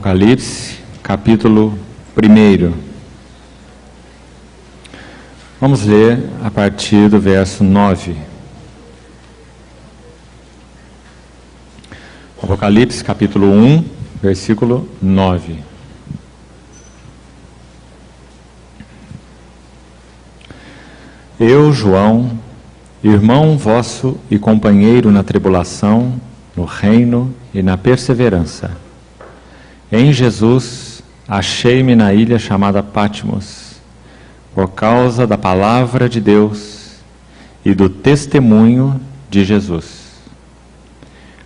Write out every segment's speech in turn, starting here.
Apocalipse, capítulo 1. Vamos ler a partir do verso 9. Apocalipse, capítulo 1, versículo 9. Eu, João, irmão vosso e companheiro na tribulação, no reino e na perseverança, em Jesus achei-me na ilha chamada Patmos, por causa da palavra de Deus e do testemunho de Jesus.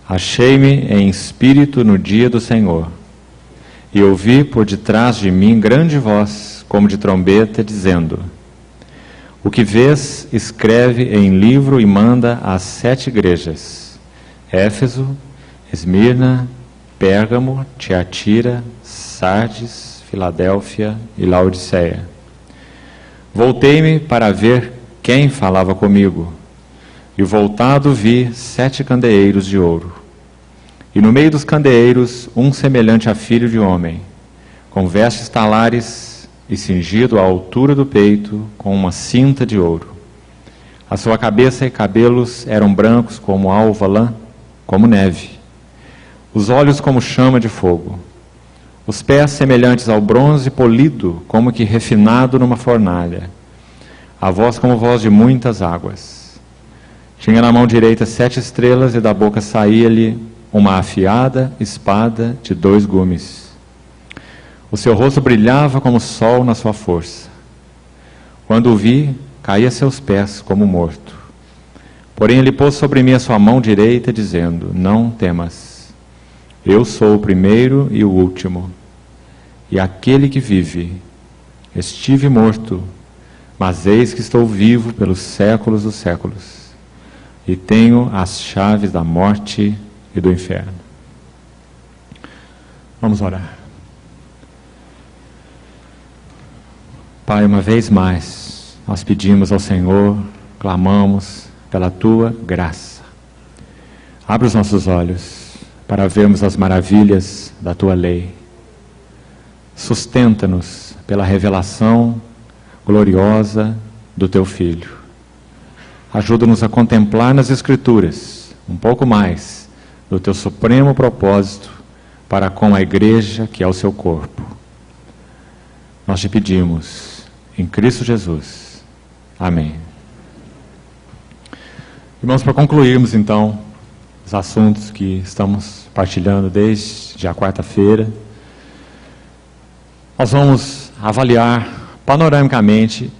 Achei-me em espírito no dia do Senhor, e ouvi por detrás de mim grande voz, como de trombeta, dizendo: O que vês, escreve em livro e manda às 7 igrejas: Éfeso, Esmirna, Pérgamo, Tiatira, Sardes, Filadélfia e Laodiceia. Voltei-me para ver quem falava comigo, e voltado vi 7 candeeiros de ouro. E no meio dos candeeiros, um semelhante a filho de homem, com vestes talares e cingido à altura do peito, com uma cinta de ouro. A sua cabeça e cabelos eram brancos como alva lã, como neve. Os olhos como chama de fogo. Os pés semelhantes ao bronze polido, como que refinado numa fornalha. A voz como voz de muitas águas. Tinha na mão direita 7 estrelas, e da boca saía-lhe uma afiada espada de 2 gumes. O seu rosto brilhava como o sol na sua força. Quando o vi, caí a seus pés como morto. Porém ele pôs sobre mim a sua mão direita, dizendo: Não temas. Eu sou o primeiro e o último, e aquele que vive. Estive morto, mas eis que estou vivo pelos séculos dos séculos, e tenho as chaves da morte e do inferno. Vamos orar. Pai, uma vez mais, nós pedimos ao Senhor, clamamos pela Tua graça. Abre os nossos olhos para vermos as maravilhas da Tua lei. Sustenta-nos pela revelação gloriosa do Teu Filho. Ajuda-nos a contemplar nas Escrituras um pouco mais do Teu supremo propósito para com a Igreja, que é o Seu corpo. Nós te pedimos, em Cristo Jesus. Amém. Irmãos, para concluirmos então os assuntos que estamos partilhando desde a quarta-feira, nós vamos avaliar panoramicamente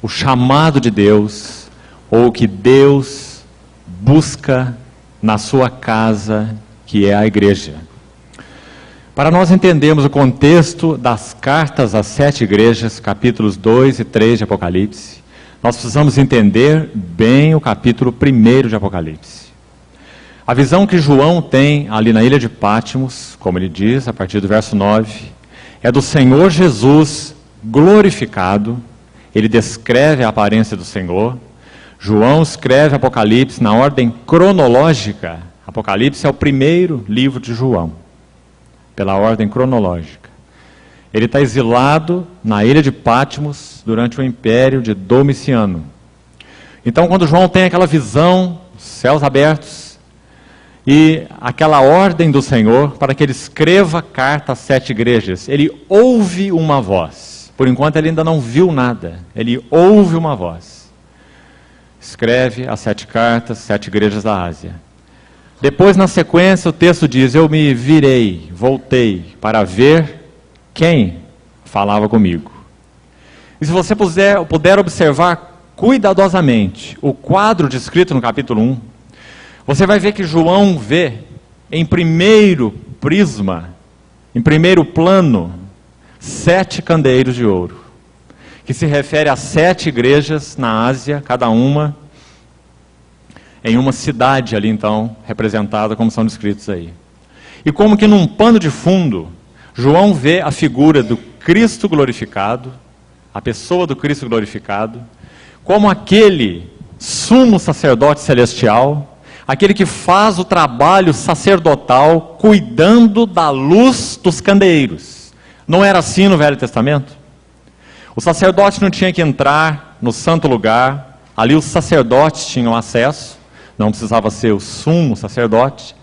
o chamado de Deus, ou o que Deus busca na sua casa, que é a igreja. Para nós entendermos o contexto das cartas às 7 igrejas, capítulos 2 e 3 de Apocalipse, nós precisamos entender bem o capítulo 1 de Apocalipse. A visão que João tem ali na ilha de Patmos, como ele diz, a partir do verso 9, é do Senhor Jesus glorificado. Ele descreve a aparência do Senhor. João escreve Apocalipse na ordem cronológica. Apocalipse é o primeiro livro de João, pela ordem cronológica. Ele está exilado na ilha de Patmos durante o império de Domiciano. Então, quando João tem aquela visão, céus abertos, e aquela ordem do Senhor para que ele escreva carta às 7 igrejas, ele ouve uma voz. Por enquanto ele ainda não viu nada, ele ouve uma voz. Escreve as 7 cartas, 7 igrejas da Ásia. Depois, na sequência, o texto diz: Eu me virei, voltei para ver quem falava comigo. E se você puder observar cuidadosamente o quadro descrito no capítulo 1, você vai ver que João vê em primeiro prisma, em primeiro plano, 7 candeeiros de ouro, que se refere a 7 igrejas na Ásia, cada uma em uma cidade ali então, representada como são descritos aí. E como que num pano de fundo, João vê a figura do Cristo glorificado, a pessoa do Cristo glorificado, como aquele sumo sacerdote celestial, aquele que faz o trabalho sacerdotal cuidando da luz dos candeeiros. Não era assim no Velho Testamento? O sacerdote não tinha que entrar no santo lugar, ali os sacerdotes tinham acesso, não precisava ser o sumo sacerdote.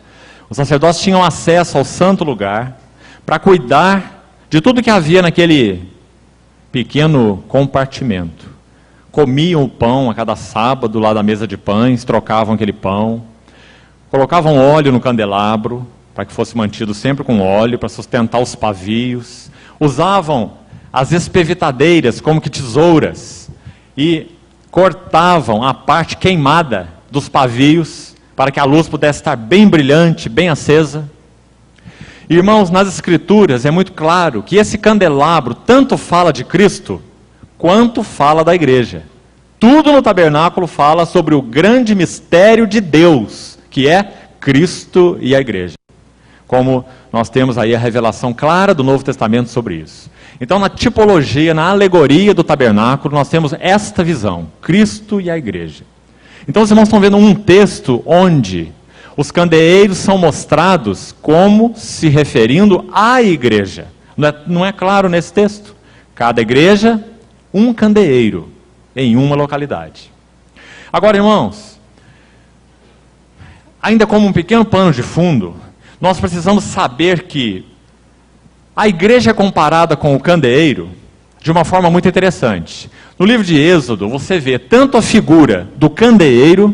Os sacerdotes tinham acesso ao santo lugar para cuidar de tudo que havia naquele pequeno compartimento. Comiam o pão a cada sábado lá da mesa de pães, trocavam aquele pão, colocavam óleo no candelabro, para que fosse mantido sempre com óleo, para sustentar os pavios. Usavam as espevitadeiras como que tesouras e cortavam a parte queimada dos pavios para que a luz pudesse estar bem brilhante, bem acesa. Irmãos, nas Escrituras é muito claro que esse candelabro tanto fala de Cristo quanto fala da igreja. Tudo no tabernáculo fala sobre o grande mistério de Deus, que é Cristo e a igreja. Como nós temos aí a revelação clara do Novo Testamento sobre isso. Então, na tipologia, na alegoria do tabernáculo, nós temos esta visão, Cristo e a igreja. Então, os irmãos estão vendo um texto onde os candeeiros são mostrados como se referindo à igreja. Não é claro nesse texto? Cada igreja, um candeeiro em uma localidade. Agora, irmãos, ainda como um pequeno pano de fundo, nós precisamos saber que a igreja é comparada com o candeeiro de uma forma muito interessante. No livro de Êxodo, você vê tanto a figura do candeeiro,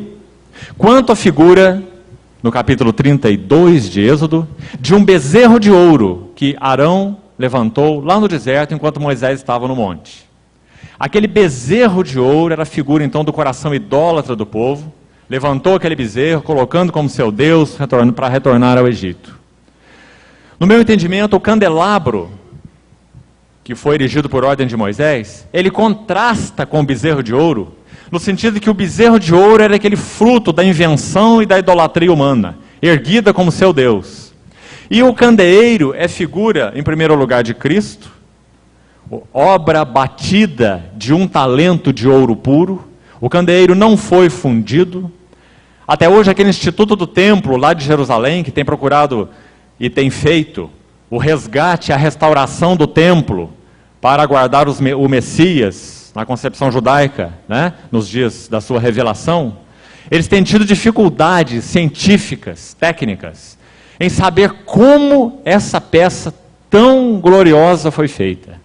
quanto a figura, no capítulo 32 de Êxodo, de um bezerro de ouro que Arão levantou lá no deserto enquanto Moisés estava no monte. Aquele bezerro de ouro era a figura então do coração idólatra do povo, levantou aquele bezerro, colocando como seu Deus para retornar ao Egito. No meu entendimento, o candelabro, que foi erigido por ordem de Moisés, ele contrasta com o bezerro de ouro, no sentido de que o bezerro de ouro era aquele fruto da invenção e da idolatria humana, erguida como seu Deus. E o candeeiro é figura, em primeiro lugar, de Cristo, obra batida de um talento de ouro puro. O candeeiro não foi fundido. Até hoje, aquele Instituto do Templo, lá de Jerusalém, que tem procurado e tem feito o resgate, a restauração do templo, para aguardar o Messias, na concepção judaica, né, nos dias da sua revelação, eles têm tido dificuldades científicas, técnicas, em saber como essa peça tão gloriosa foi feita.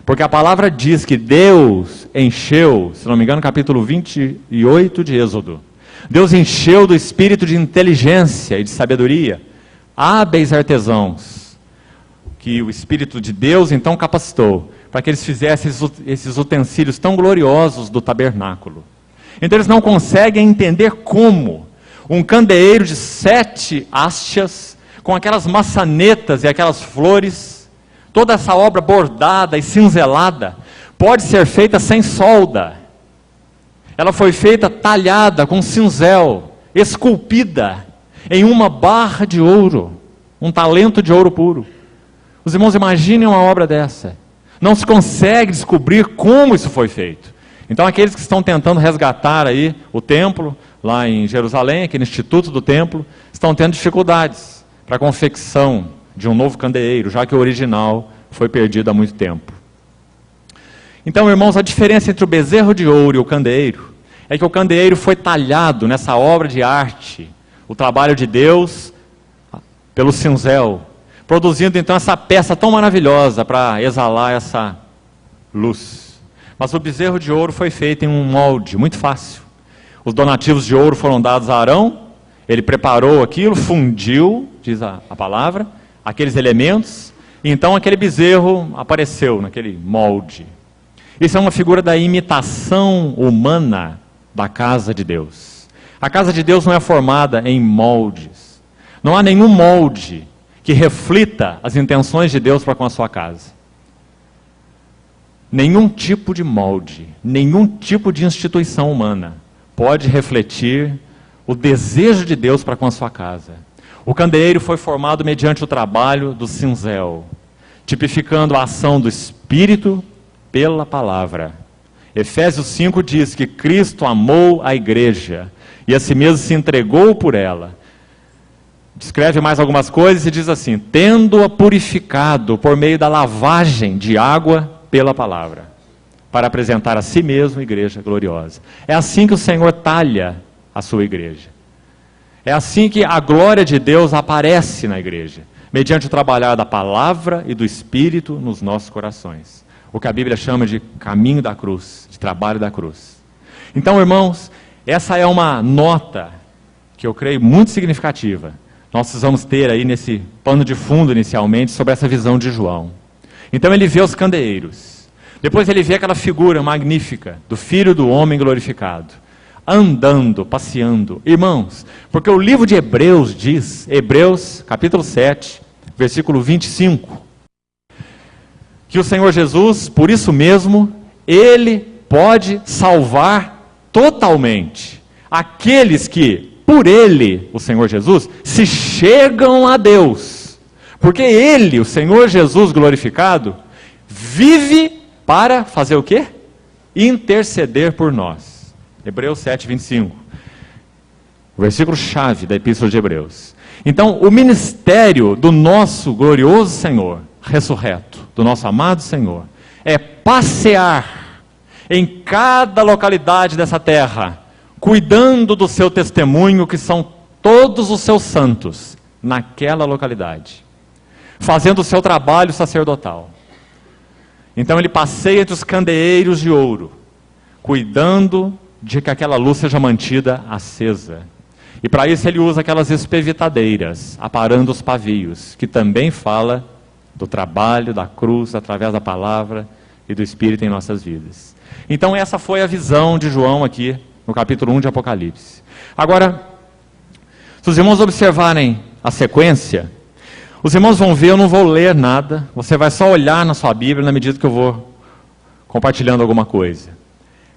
Porque a palavra diz que Deus encheu, se não me engano, capítulo 28 de Êxodo, Deus encheu do espírito de inteligência e de sabedoria hábeis artesãos, que o Espírito de Deus então capacitou, para que eles fizessem esses utensílios tão gloriosos do tabernáculo. Então eles não conseguem entender como um candeeiro de 7 hastes, com aquelas maçanetas e aquelas flores, toda essa obra bordada e cinzelada, pode ser feita sem solda. Ela foi feita talhada com cinzel, esculpida em uma barra de ouro, um talento de ouro puro. Os irmãos imaginem uma obra dessa. Não se consegue descobrir como isso foi feito. Então aqueles que estão tentando resgatar aí o templo, lá em Jerusalém, aquele Instituto do Templo, estão tendo dificuldades para a confecção de um novo candeeiro, já que o original foi perdido há muito tempo. Então, irmãos, a diferença entre o bezerro de ouro e o candeeiro é que o candeeiro foi talhado nessa obra de arte, o trabalho de Deus pelo cinzel, produzindo então essa peça tão maravilhosa para exalar essa luz. Mas o bezerro de ouro foi feito em um molde muito fácil. Os donativos de ouro foram dados a Arão, ele preparou aquilo, fundiu, diz a palavra, aqueles elementos, e então aquele bezerro apareceu naquele molde. Isso é uma figura da imitação humana da casa de Deus. A casa de Deus não é formada em moldes. Não há nenhum molde que reflita as intenções de Deus para com a sua casa. Nenhum tipo de molde, nenhum tipo de instituição humana pode refletir o desejo de Deus para com a sua casa. O candeeiro foi formado mediante o trabalho do cinzel, tipificando a ação do Espírito pela palavra. Efésios 5 diz que Cristo amou a igreja e a si mesmo se entregou por ela. Descreve mais algumas coisas e diz assim: tendo-a purificado por meio da lavagem de água pela palavra, para apresentar a si mesmo igreja gloriosa. É assim que o Senhor talha a sua igreja. É assim que a glória de Deus aparece na igreja, mediante o trabalhar da palavra e do Espírito nos nossos corações. O que a Bíblia chama de caminho da cruz, de trabalho da cruz. Então, irmãos, essa é uma nota que eu creio muito significativa. Nós precisamos ter aí nesse pano de fundo inicialmente sobre essa visão de João. Então ele vê os candeeiros. Depois ele vê aquela figura magnífica do Filho do Homem glorificado, andando, passeando. Irmãos, porque o livro de Hebreus diz, Hebreus capítulo 7, versículo 25, que o Senhor Jesus, por isso mesmo, Ele pode salvar totalmente aqueles que, por Ele, o Senhor Jesus, se chegam a Deus. Porque Ele, o Senhor Jesus glorificado, vive para fazer o quê? Interceder por nós. Hebreus 7, 25. O versículo-chave da Epístola de Hebreus. Então, o ministério do nosso glorioso Senhor, ressurreto, do nosso amado Senhor, é passear em cada localidade dessa terra, cuidando do seu testemunho, que são todos os seus santos, naquela localidade, fazendo o seu trabalho sacerdotal. Então ele passeia entre os candeeiros de ouro, cuidando de que aquela luz seja mantida acesa. E para isso ele usa aquelas espevitadeiras, aparando os pavios, que também fala do trabalho da cruz, através da palavra e do Espírito em nossas vidas. Então essa foi a visão de João aqui, no capítulo 1 de Apocalipse. Agora, se os irmãos observarem a sequência, os irmãos vão ver, eu não vou ler nada, você vai só olhar na sua Bíblia na medida que eu vou compartilhando alguma coisa.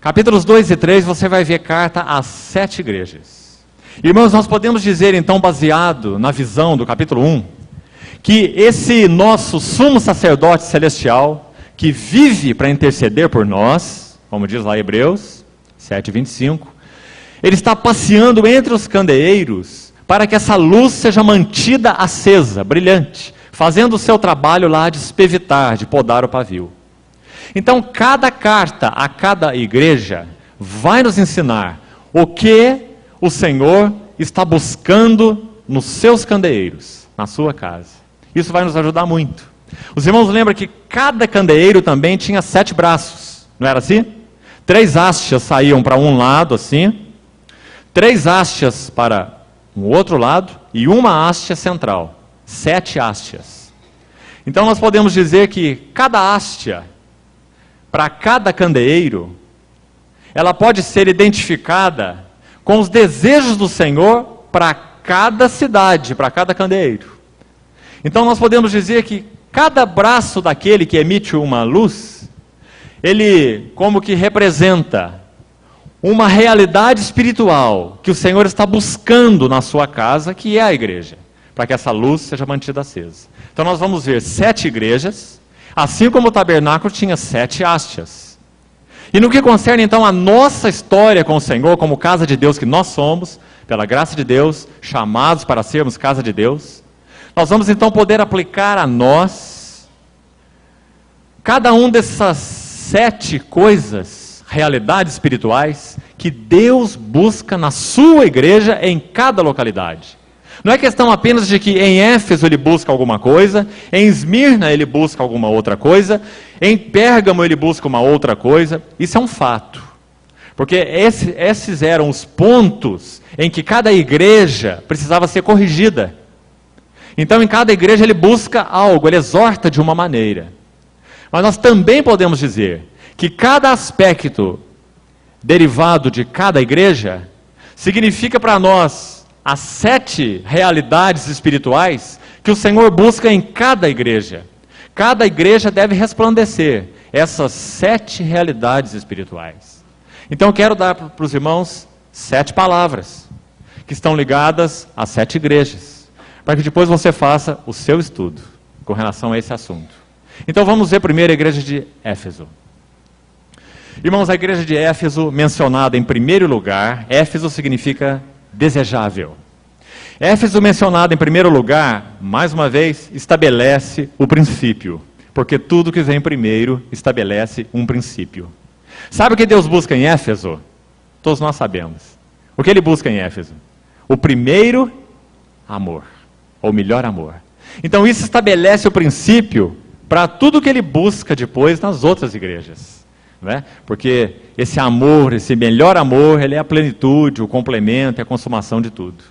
Capítulos 2 e 3, você vai ver carta às 7 igrejas. Irmãos, nós podemos dizer então, baseado na visão do capítulo 1, que esse nosso sumo sacerdote celestial, que vive para interceder por nós, como diz lá Hebreus 7:25, ele está passeando entre os candeeiros para que essa luz seja mantida acesa, brilhante, fazendo o seu trabalho lá de espevitar, de podar o pavio. Então, cada carta a cada igreja vai nos ensinar o que o Senhor está buscando nos seus candeeiros, na sua casa. Isso vai nos ajudar muito. Os irmãos lembram que cada candeeiro também tinha 7 braços, não era assim? 3 hastes saíam para um lado assim, 3 hastes para um outro lado e uma haste central. 7 hastes. Então nós podemos dizer que cada haste, para cada candeeiro, ela pode ser identificada com os desejos do Senhor para cada cidade, para cada candeeiro. Então nós podemos dizer que cada braço daquele que emite uma luz, ele como que representa uma realidade espiritual que o Senhor está buscando na sua casa, que é a igreja, para que essa luz seja mantida acesa. Então nós vamos ver 7 igrejas, assim como o tabernáculo tinha 7 hastes. E no que concerne então a nossa história com o Senhor, como casa de Deus que nós somos, pela graça de Deus, chamados para sermos casa de Deus, nós vamos então poder aplicar a nós cada um dessas 7 coisas, realidades espirituais, que Deus busca na sua igreja em cada localidade. Não é questão apenas de que em Éfeso ele busca alguma coisa, em Esmirna ele busca alguma outra coisa, em Pérgamo ele busca uma outra coisa. Isso é um fato. Porque esses eram os pontos em que cada igreja precisava ser corrigida. Então em cada igreja ele busca algo, ele exorta de uma maneira. Mas nós também podemos dizer que cada aspecto derivado de cada igreja significa para nós as 7 realidades espirituais que o Senhor busca em cada igreja. Cada igreja deve resplandecer essas 7 realidades espirituais. Então eu quero dar para os irmãos 7 palavras que estão ligadas às 7 igrejas, para que depois você faça o seu estudo com relação a esse assunto. Então vamos ver primeiro a igreja de Éfeso. Irmãos, a igreja de Éfeso, mencionada em primeiro lugar, Éfeso significa desejável. Éfeso, mencionado em primeiro lugar, mais uma vez, estabelece o princípio. Porque tudo que vem primeiro estabelece um princípio. Sabe o que Deus busca em Éfeso? Todos nós sabemos. O que Ele busca em Éfeso? O primeiro amor, ou melhor amor. Então isso estabelece o princípio para tudo que Ele busca depois nas outras igrejas. Não é? Porque esse amor, esse melhor amor, ele é a plenitude, o complemento, a consumação de tudo.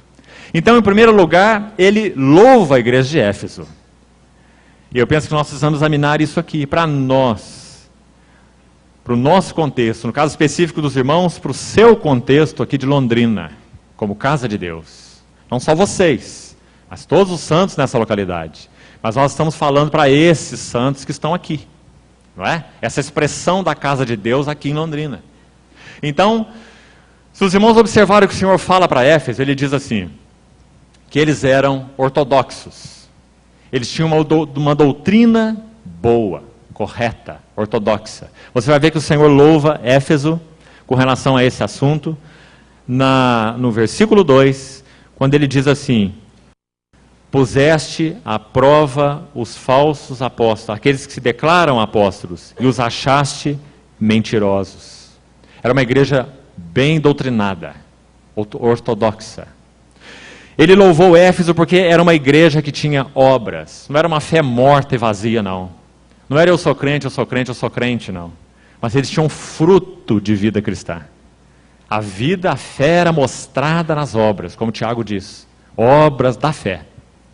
Então, em primeiro lugar, Ele louva a igreja de Éfeso. E eu penso que nós precisamos examinar isso aqui, para nós, para o nosso contexto, no caso específico dos irmãos, para o seu contexto aqui de Londrina, como casa de Deus. Não só vocês, mas todos os santos nessa localidade. Mas nós estamos falando para esses santos que estão aqui, não é? Essa expressão da casa de Deus aqui em Londrina. Então, se os irmãos observarem o que o Senhor fala para Éfeso, Ele diz assim, que eles eram ortodoxos. Eles tinham uma doutrina boa, correta, ortodoxa. Você vai ver que o Senhor louva Éfeso com relação a esse assunto, no versículo 2, quando ele diz assim, puseste à prova os falsos apóstolos, aqueles que se declaram apóstolos, e os achaste mentirosos. Era uma igreja bem doutrinada, ortodoxa. Ele louvou Éfeso porque era uma igreja que tinha obras. Não era uma fé morta e vazia, não. Não era eu sou crente, eu sou crente, eu sou crente, não. Mas eles tinham fruto de vida cristã. A vida, a fé era mostrada nas obras, como Tiago diz. Obras da fé,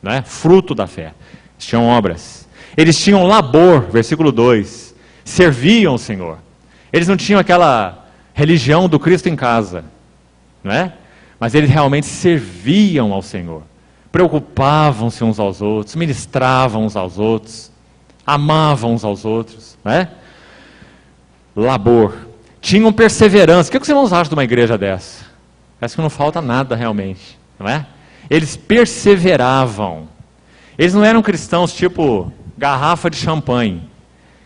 não é? Fruto da fé. Eles tinham obras. Eles tinham labor, versículo 2. Serviam o Senhor. Eles não tinham aquela religião do Cristo em casa, não é? Mas eles realmente serviam ao Senhor, preocupavam-se uns aos outros, ministravam uns aos outros, amavam uns aos outros, não é? Labor. Tinham perseverança. O que os irmãos acham de uma igreja dessa? Parece que não falta nada realmente, não é? Eles perseveravam. Eles não eram cristãos tipo garrafa de champanhe.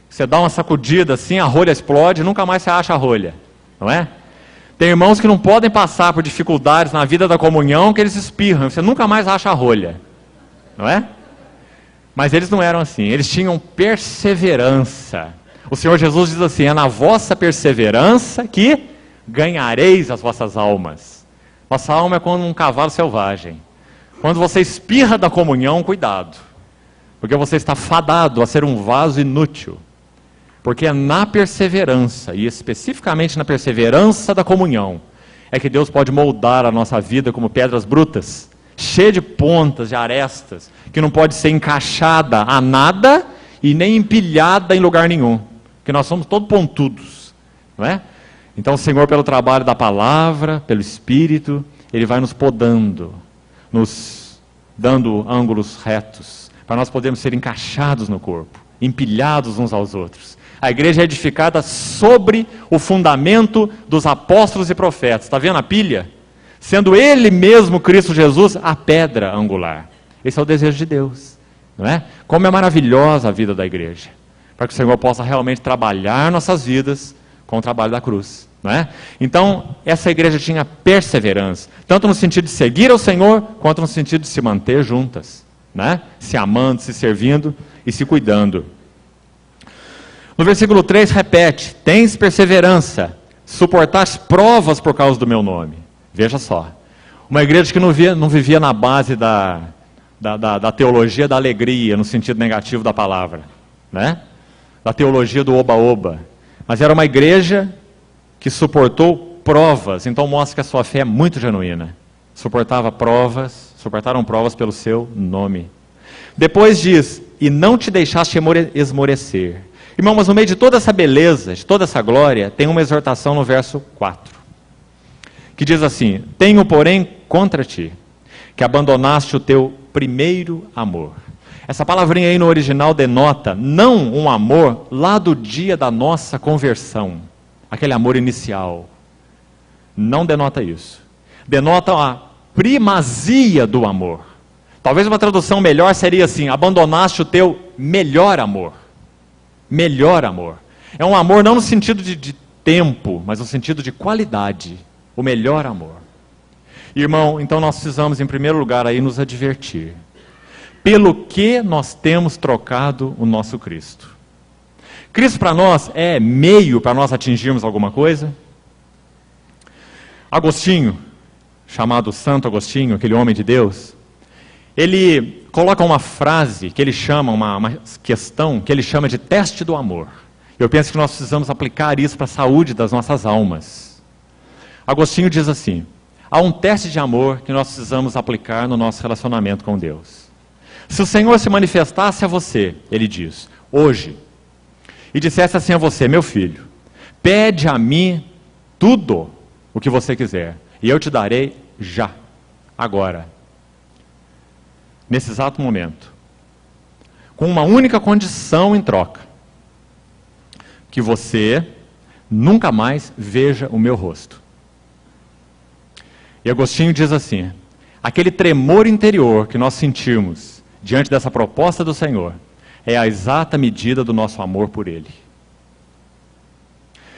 Você dá uma sacudida assim, a rolha explode, nunca mais você acha a rolha, não é? Tem irmãos que não podem passar por dificuldades na vida da comunhão, que eles espirram, você nunca mais acha a rolha, não é? Mas eles não eram assim, eles tinham perseverança. O Senhor Jesus diz assim, é na vossa perseverança que ganhareis as vossas almas. Nossa alma é como um cavalo selvagem. Quando você espirra da comunhão, cuidado, porque você está fadado a ser um vaso inútil. Porque é na perseverança, e especificamente na perseverança da comunhão, é que Deus pode moldar a nossa vida como pedras brutas, cheia de pontas, de arestas, que não pode ser encaixada a nada e nem empilhada em lugar nenhum, porque nós somos todos pontudos, não é? Então o Senhor, pelo trabalho da palavra, pelo Espírito, Ele vai nos podando, nos dando ângulos retos, para nós podermos ser encaixados no corpo, empilhados uns aos outros. A igreja é edificada sobre o fundamento dos apóstolos e profetas. Está vendo a pilha? Sendo Ele mesmo, Cristo Jesus, a pedra angular. Esse é o desejo de Deus, não é? Como é maravilhosa a vida da igreja. Para que o Senhor possa realmente trabalhar nossas vidas com o trabalho da cruz, não é? Então, essa igreja tinha perseverança. Tanto no sentido de seguir ao Senhor, quanto no sentido de se manter juntas, né? Se amando, se servindo e se cuidando. No versículo 3 repete, tens perseverança, suportaste provas por causa do meu nome. Veja só, uma igreja que não vivia na base da teologia da alegria, no sentido negativo da palavra, né? Da teologia do oba-oba, mas era uma igreja que suportou provas, então mostra que a sua fé é muito genuína. Suportaram provas pelo seu nome. Depois diz, e não te deixaste esmorecer. Irmão, mas no meio de toda essa beleza, de toda essa glória, tem uma exortação no verso 4, que diz assim, tenho porém contra ti, que abandonaste o teu primeiro amor. Essa palavrinha aí no original denota não um amor lá do dia da nossa conversão, aquele amor inicial. Não denota isso. Denota a primazia do amor. Talvez uma tradução melhor seria assim, abandonaste o teu melhor amor. Melhor amor. É um amor não no sentido de tempo, mas no sentido de qualidade, o melhor amor. Irmão, então nós precisamos, em primeiro lugar, aí nos advertir. Pelo que nós temos trocado o nosso Cristo? Cristo para nós é meio para nós atingirmos alguma coisa? Agostinho, chamado Santo Agostinho, aquele homem de Deus, ele coloca uma frase que ele chama, uma questão que ele chama de teste do amor. Eu penso que nós precisamos aplicar isso para a saúde das nossas almas. Agostinho diz assim: há um teste de amor que nós precisamos aplicar no nosso relacionamento com Deus. Se o Senhor se manifestasse a você, ele diz, hoje, e dissesse assim a você: meu filho, pede a mim tudo o que você quiser, e eu te darei já, agora, nesse exato momento, com uma única condição em troca: que você nunca mais veja o meu rosto. E Agostinho diz assim: aquele tremor interior que nós sentimos diante dessa proposta do Senhor é a exata medida do nosso amor por Ele.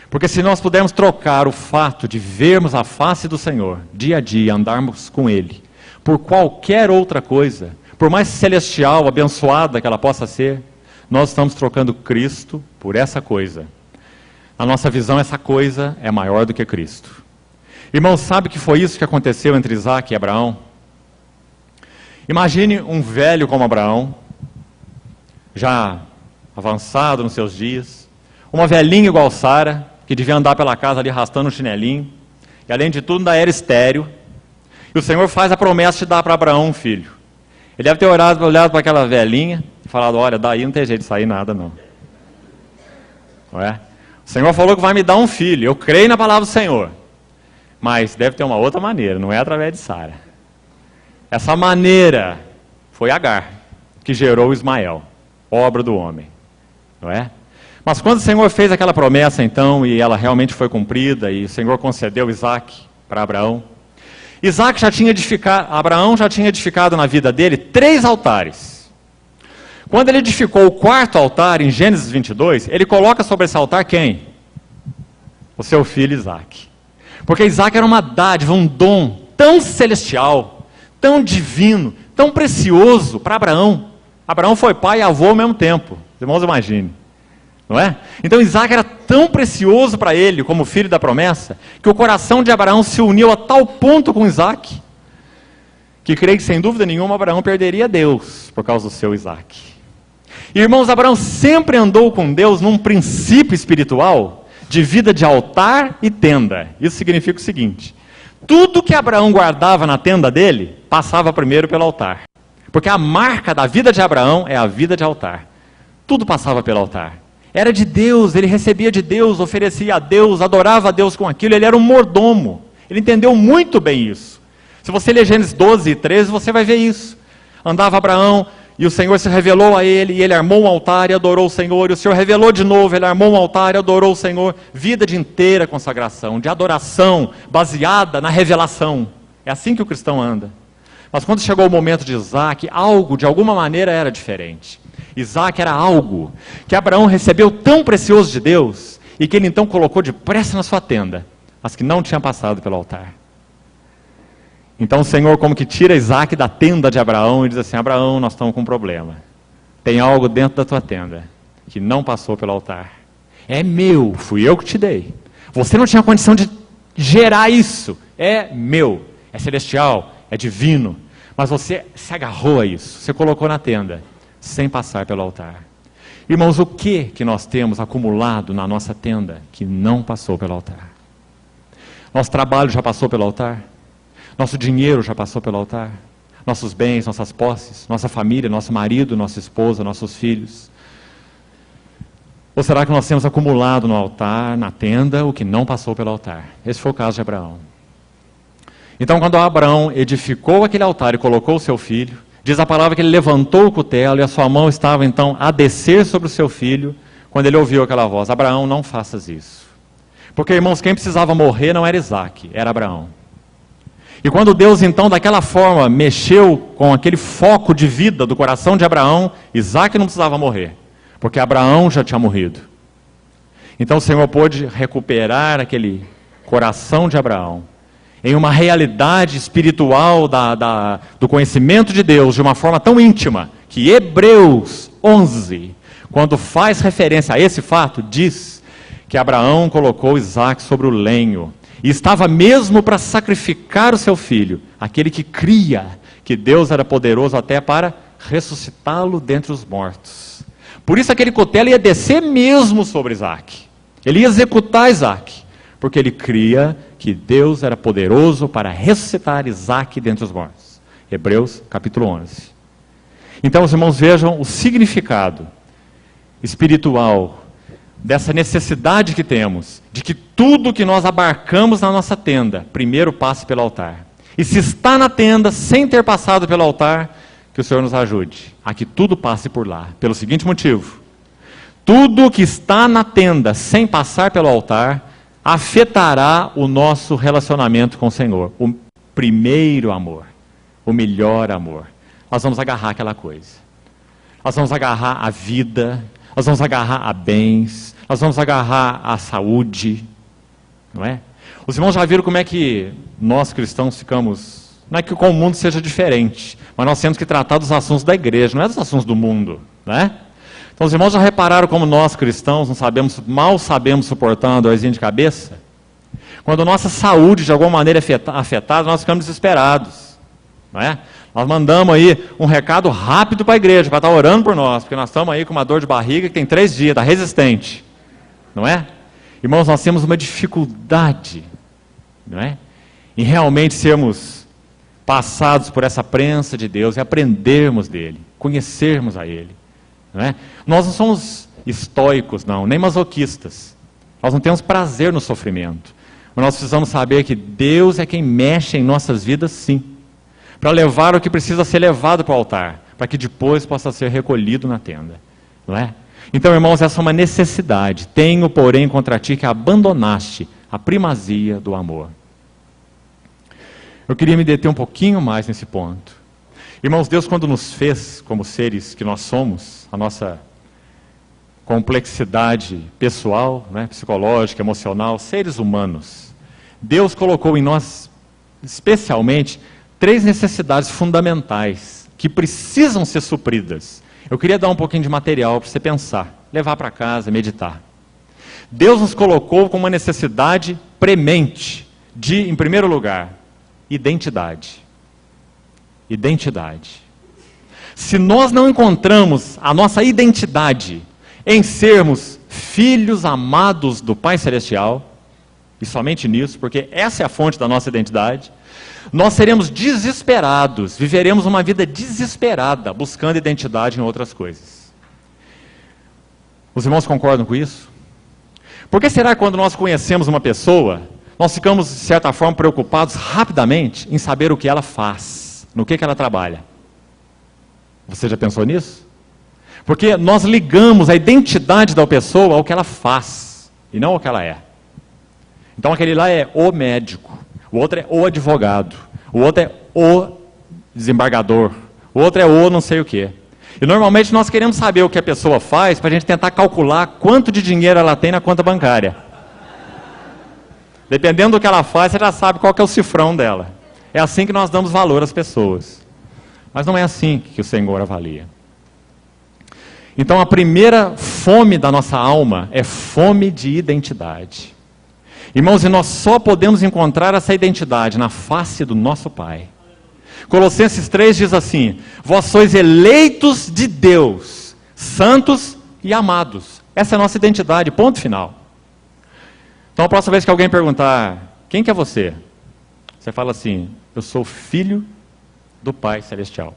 Porque se nós pudermos trocar o fato de vermos a face do Senhor dia a dia, andarmos com Ele, por qualquer outra coisa, por mais celestial, abençoada que ela possa ser, nós estamos trocando Cristo por essa coisa. Na nossa visão, essa coisa é maior do que Cristo. Irmão, sabe que foi isso que aconteceu entre Isaac e Abraão? Imagine um velho como Abraão, já avançado nos seus dias, uma velhinha igual Sara, que devia andar pela casa ali arrastando um chinelinho, e além de tudo ainda era estéril, e o Senhor faz a promessa de dar para Abraão um filho. Ele deve ter olhado para aquela velhinha e falado: olha, daí não tem jeito de sair nada não. Não é? O Senhor falou que vai me dar um filho, eu creio na palavra do Senhor, mas deve ter uma outra maneira, não é através de Sara. Essa maneira foi Agar, que gerou Ismael, obra do homem, não é? Mas quando o Senhor fez aquela promessa então, e ela realmente foi cumprida, e o Senhor concedeu Isaac para Abraão, Abraão já tinha edificado na vida dele 3 altares. Quando ele edificou o 4º altar, em Gênesis 22, ele coloca sobre esse altar quem? O seu filho Isaac. Porque Isaac era uma dádiva, um dom tão celestial, tão divino, tão precioso para Abraão. Abraão foi pai e avô ao mesmo tempo. Os irmãos imaginem. Não é? Então Isaac era tão precioso para ele, como filho da promessa, que o coração de Abraão se uniu a tal ponto com Isaac, que creio que sem dúvida nenhuma Abraão perderia Deus por causa do seu Isaac. Irmãos, Abraão sempre andou com Deus num princípio espiritual de vida de altar e tenda. Isso significa o seguinte: tudo que Abraão guardava na tenda dele, passava primeiro pelo altar. Porque a marca da vida de Abraão é a vida de altar. Tudo passava pelo altar. Era de Deus, ele recebia de Deus, oferecia a Deus, adorava a Deus com aquilo, ele era um mordomo. Ele entendeu muito bem isso. Se você ler Gênesis 12 e 13, você vai ver isso. Andava Abraão, e o Senhor se revelou a ele, e ele armou um altar e adorou o Senhor, e o Senhor revelou de novo, ele armou um altar e adorou o Senhor. Vida de inteira consagração, de adoração, baseada na revelação. É assim que o cristão anda. Mas quando chegou o momento de Isaac, algo de alguma maneira era diferente. Isaac era algo que Abraão recebeu tão precioso de Deus, e que ele então colocou depressa na sua tenda, mas que não tinha passado pelo altar. Então o Senhor como que tira Isaac da tenda de Abraão e diz assim: Abraão, nós estamos com um problema. Tem algo dentro da tua tenda que não passou pelo altar. É meu, fui eu que te dei. Você não tinha condição de gerar isso. É meu, é celestial, é divino. Mas você se agarrou a isso, você colocou na tenda, sem passar pelo altar. Irmãos, o que nós temos acumulado na nossa tenda que não passou pelo altar? Nosso trabalho já passou pelo altar? Nosso dinheiro já passou pelo altar? Nossos bens, nossas posses, nossa família, nosso marido, nossa esposa, nossos filhos? Ou será que nós temos acumulado no altar, na tenda, o que não passou pelo altar? Esse foi o caso de Abraão. Então, quando Abraão edificou aquele altar e colocou o seu filho, diz a palavra que ele levantou o cutelo e a sua mão estava então a descer sobre o seu filho, quando ele ouviu aquela voz: Abraão, não faças isso. Porque, irmãos, quem precisava morrer não era Isaac, era Abraão. E quando Deus então daquela forma mexeu com aquele foco de vida do coração de Abraão, Isaac não precisava morrer, porque Abraão já tinha morrido. Então o Senhor pôde recuperar aquele coração de Abraão em uma realidade espiritual do conhecimento de Deus de uma forma tão íntima que Hebreus 11, quando faz referência a esse fato, diz que Abraão colocou Isaque sobre o lenho e estava mesmo para sacrificar o seu filho, aquele que cria que Deus era poderoso até para ressuscitá-lo dentre os mortos. Por isso aquele cutelo ia descer mesmo sobre Isaque. Ele ia executar Isaque, porque ele cria que Deus era poderoso para ressuscitar Isaque dentre os mortos. Hebreus capítulo 11. Então os irmãos vejam o significado espiritual dessa necessidade que temos, de que tudo que nós abarcamos na nossa tenda, primeiro passe pelo altar. E se está na tenda sem ter passado pelo altar, que o Senhor nos ajude a que tudo passe por lá. Pelo seguinte motivo: tudo que está na tenda sem passar pelo altar afetará o nosso relacionamento com o Senhor. O primeiro amor, o melhor amor. Nós vamos agarrar aquela coisa. Nós vamos agarrar a vida, nós vamos agarrar a bens, nós vamos agarrar a saúde, não é? Os irmãos já viram como é que nós cristãos ficamos, não é que com o mundo seja diferente, mas nós temos que tratar dos assuntos da igreja, não é dos assuntos do mundo, né? Então os irmãos já repararam como nós cristãos mal sabemos suportar uma dorzinha de cabeça? Quando a nossa saúde de alguma maneira é afetada, nós ficamos desesperados, não é? Nós mandamos aí um recado rápido para a igreja, para estar orando por nós, porque nós estamos aí com uma dor de barriga que tem 3 dias, está resistente, não é? Irmãos, nós temos uma dificuldade, não é? Em realmente sermos passados por essa prensa de Deus e aprendermos dele, conhecermos a ele, não é? Nós não somos estoicos, não, nem masoquistas. Nós não temos prazer no sofrimento, mas nós precisamos saber que Deus é quem mexe em nossas vidas, sim, para levar o que precisa ser levado para o altar, para que depois possa ser recolhido na tenda, não é? Então, irmãos, essa é uma necessidade. Tenho, porém, contra ti que abandonaste a primazia do amor. Eu queria me deter um pouquinho mais nesse ponto. Irmãos, Deus, quando nos fez como seres que nós somos, a nossa complexidade pessoal, né, psicológica, emocional, seres humanos, Deus colocou em nós, especialmente, 3 necessidades fundamentais que precisam ser supridas. Eu queria dar um pouquinho de material para você pensar, levar para casa, meditar. Deus nos colocou com uma necessidade premente de, em primeiro lugar, identidade. Identidade. Se nós não encontramos a nossa identidade em sermos filhos amados do Pai Celestial, e somente nisso, porque essa é a fonte da nossa identidade, nós seremos desesperados, viveremos uma vida desesperada, buscando identidade em outras coisas. Os irmãos concordam com isso? Por que será que quando nós conhecemos uma pessoa, nós ficamos, de certa forma, preocupados rapidamente em saber o que ela faz, no que ela trabalha? Você já pensou nisso? Porque nós ligamos a identidade da pessoa ao que ela faz, e não ao que ela é. Então aquele lá é o médico, o outro é o advogado, o outro é o desembargador, o outro é o não sei o quê. E normalmente nós queremos saber o que a pessoa faz para a gente tentar calcular quanto de dinheiro ela tem na conta bancária. Dependendo do que ela faz, você já sabe qual que é o cifrão dela. É assim que nós damos valor às pessoas. Mas não é assim que o Senhor avalia. Então a primeira fome da nossa alma é fome de identidade. Irmãos, e nós só podemos encontrar essa identidade na face do nosso Pai. Colossenses 3 diz assim: vós sois eleitos de Deus, santos e amados. Essa é a nossa identidade, ponto final. Então a próxima vez que alguém perguntar, quem que é você? Você fala assim, eu sou filho do Pai Celestial.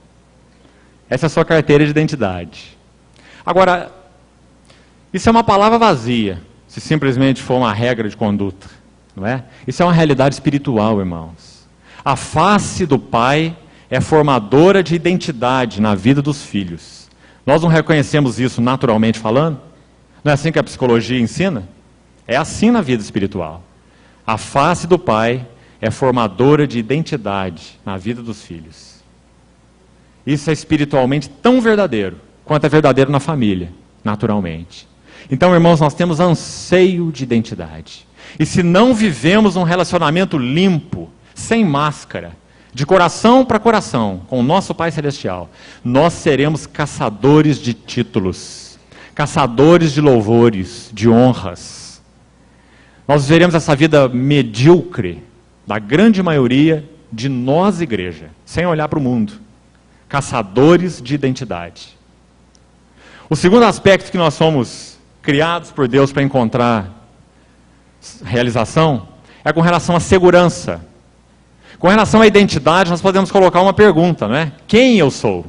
Essa é a sua carteira de identidade. Agora, isso é uma palavra vazia, se simplesmente for uma regra de conduta, não é? Isso é uma realidade espiritual, irmãos. A face do Pai é formadora de identidade na vida dos filhos. Nós não reconhecemos isso naturalmente falando? Não é assim que a psicologia ensina? É assim na vida espiritual. A face do Pai é formadora de identidade na vida dos filhos. Isso é espiritualmente tão verdadeiro quanto é verdadeiro na família, naturalmente. Então, irmãos, nós temos anseio de identidade. E se não vivemos um relacionamento limpo, sem máscara, de coração para coração, com o nosso Pai Celestial, nós seremos caçadores de títulos, caçadores de louvores, de honras. Nós viveremos essa vida medíocre, da grande maioria de nós, igreja, sem olhar para o mundo. Caçadores de identidade. O segundo aspecto que nós somos criados por Deus para encontrar realização é com relação à segurança. Com relação à identidade, nós podemos colocar uma pergunta, não é? Quem eu sou?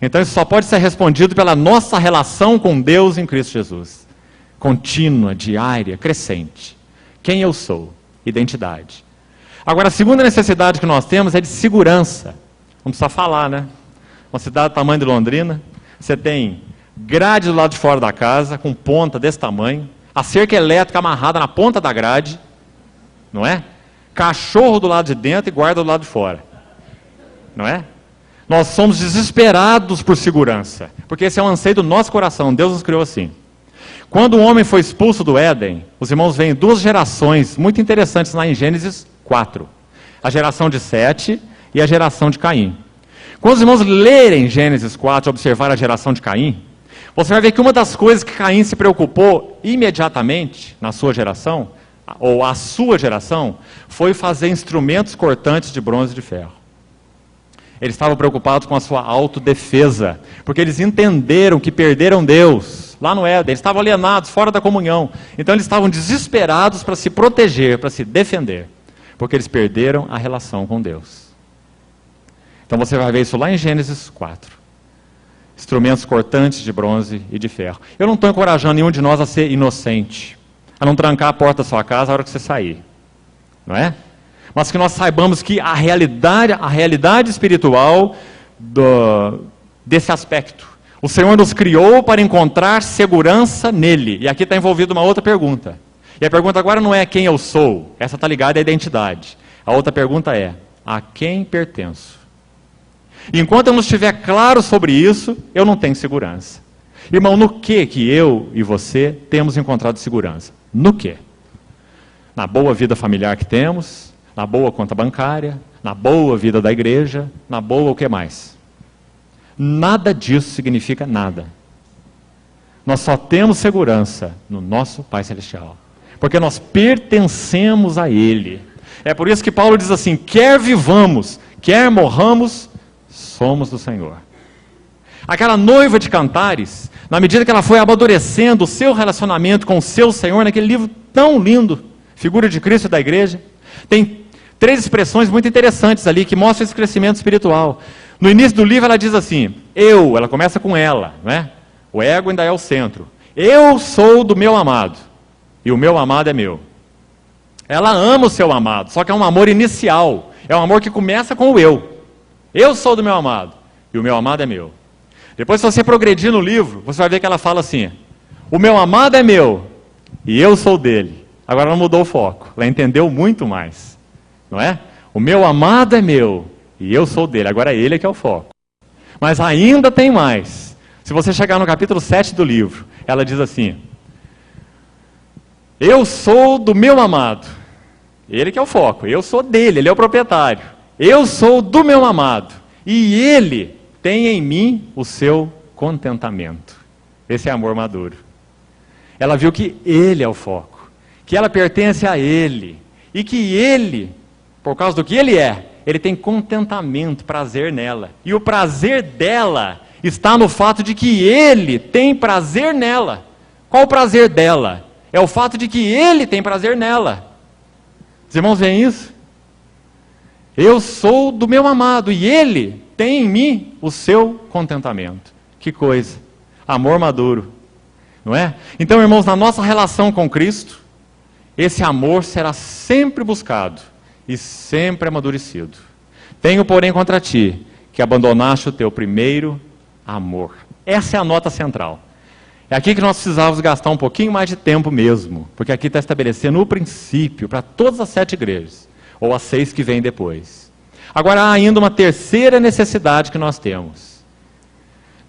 Então isso só pode ser respondido pela nossa relação com Deus em Cristo Jesus. Contínua, diária, crescente. Quem eu sou? Identidade. Agora, a segunda necessidade que nós temos é de segurança. Não precisa falar, né? Uma cidade do tamanho de Londrina, você tem grade do lado de fora da casa, com ponta desse tamanho, a cerca elétrica amarrada na ponta da grade, não é? Cachorro do lado de dentro e guarda do lado de fora, não é? Nós somos desesperados por segurança, porque esse é um anseio do nosso coração, Deus nos criou assim. Quando o homem foi expulso do Éden, os irmãos veem duas gerações muito interessantes lá em Gênesis 4. A geração de Sete e a geração de Caim. Quando os irmãos lerem Gênesis 4 e observar a geração de Caim, você vai ver que uma das coisas que Caim se preocupou imediatamente na sua geração, ou a sua geração, foi fazer instrumentos cortantes de bronze e de ferro. Eles estavam preocupados com a sua autodefesa, porque eles entenderam que perderam Deus lá no Éden, eles estavam alienados, fora da comunhão. Então eles estavam desesperados para se proteger, para se defender, porque eles perderam a relação com Deus. Então você vai ver isso lá em Gênesis 4. Instrumentos cortantes de bronze e de ferro. Eu não estou encorajando nenhum de nós a ser inocente, a não trancar a porta da sua casa na hora que você sair, não é? Mas que nós saibamos que a realidade espiritual desse aspecto. O Senhor nos criou para encontrar segurança nele. E aqui está envolvida uma outra pergunta. E a pergunta agora não é quem eu sou, essa está ligada à identidade. A outra pergunta é, a quem pertenço? Enquanto eu não estiver claro sobre isso, eu não tenho segurança. Irmão, no que eu e você temos encontrado segurança? No que? Na boa vida familiar que temos, na boa conta bancária, na boa vida da igreja, na boa o que mais? Nada disso significa nada. Nós só temos segurança no nosso Pai Celestial, porque nós pertencemos a Ele. É por isso que Paulo diz assim, quer vivamos, quer morramos, somos do Senhor. Aquela noiva de Cantares, na medida que ela foi amadurecendo o seu relacionamento com o seu Senhor, naquele livro tão lindo, Figura de Cristo e da Igreja, tem 3 expressões muito interessantes ali, que mostram esse crescimento espiritual. No início do livro ela diz assim, ela começa com ela, não é? O ego ainda é o centro. Eu sou do meu amado, e o meu amado é meu. Ela ama o seu amado, só que é um amor inicial, é um amor que começa com o eu. Eu sou do meu amado, e o meu amado é meu. Depois, se você progredir no livro, você vai ver que ela fala assim, o meu amado é meu, e eu sou dele. Agora ela mudou o foco, ela entendeu muito mais, não é? O meu amado é meu, e eu sou dele. Agora ele é que é o foco. Mas ainda tem mais. Se você chegar no capítulo 7 do livro, ela diz assim, eu sou do meu amado, ele que é o foco, eu sou dele, ele é o proprietário. Eu sou do meu amado, e ele tem em mim o seu contentamento. Esse é amor maduro. Ela viu que ele é o foco, que ela pertence a ele, e que ele, por causa do que ele é, ele tem contentamento, prazer nela. E o prazer dela está no fato de que ele tem prazer nela. Qual o prazer dela? É o fato de que ele tem prazer nela. Os irmãos veem isso? Eu sou do meu amado e ele tem em mim o seu contentamento. Que coisa! Amor maduro, não é? Então, irmãos, na nossa relação com Cristo, esse amor será sempre buscado e sempre amadurecido. Tenho, porém, contra ti, que abandonaste o teu primeiro amor. Essa é a nota central. É aqui que nós precisávamos gastar um pouquinho mais de tempo mesmo, porque aqui está estabelecendo o princípio para todas as 7 igrejas, ou as 6 que vêm depois. Agora, há ainda uma terceira necessidade que nós temos.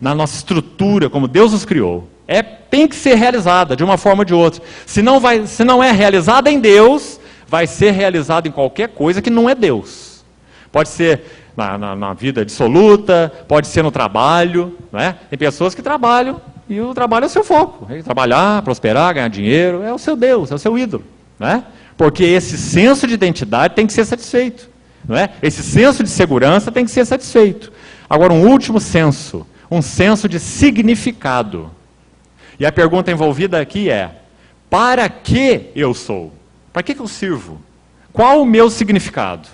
Na nossa estrutura, como Deus nos criou, Tem que ser realizada de uma forma ou de outra. Se não é realizada em Deus, vai ser realizada em qualquer coisa que não é Deus. Pode ser na vida dissoluta, pode ser no trabalho. Não é? Tem pessoas que trabalham e o trabalho é o seu foco. Trabalhar, prosperar, ganhar dinheiro, é o seu Deus, é o seu ídolo. Não é? Porque esse senso de identidade tem que ser satisfeito. Não é? Esse senso de segurança tem que ser satisfeito. Agora, um último senso, um senso de significado. E a pergunta envolvida aqui é: para que eu sou? Para que eu sirvo? Qual o meu significado?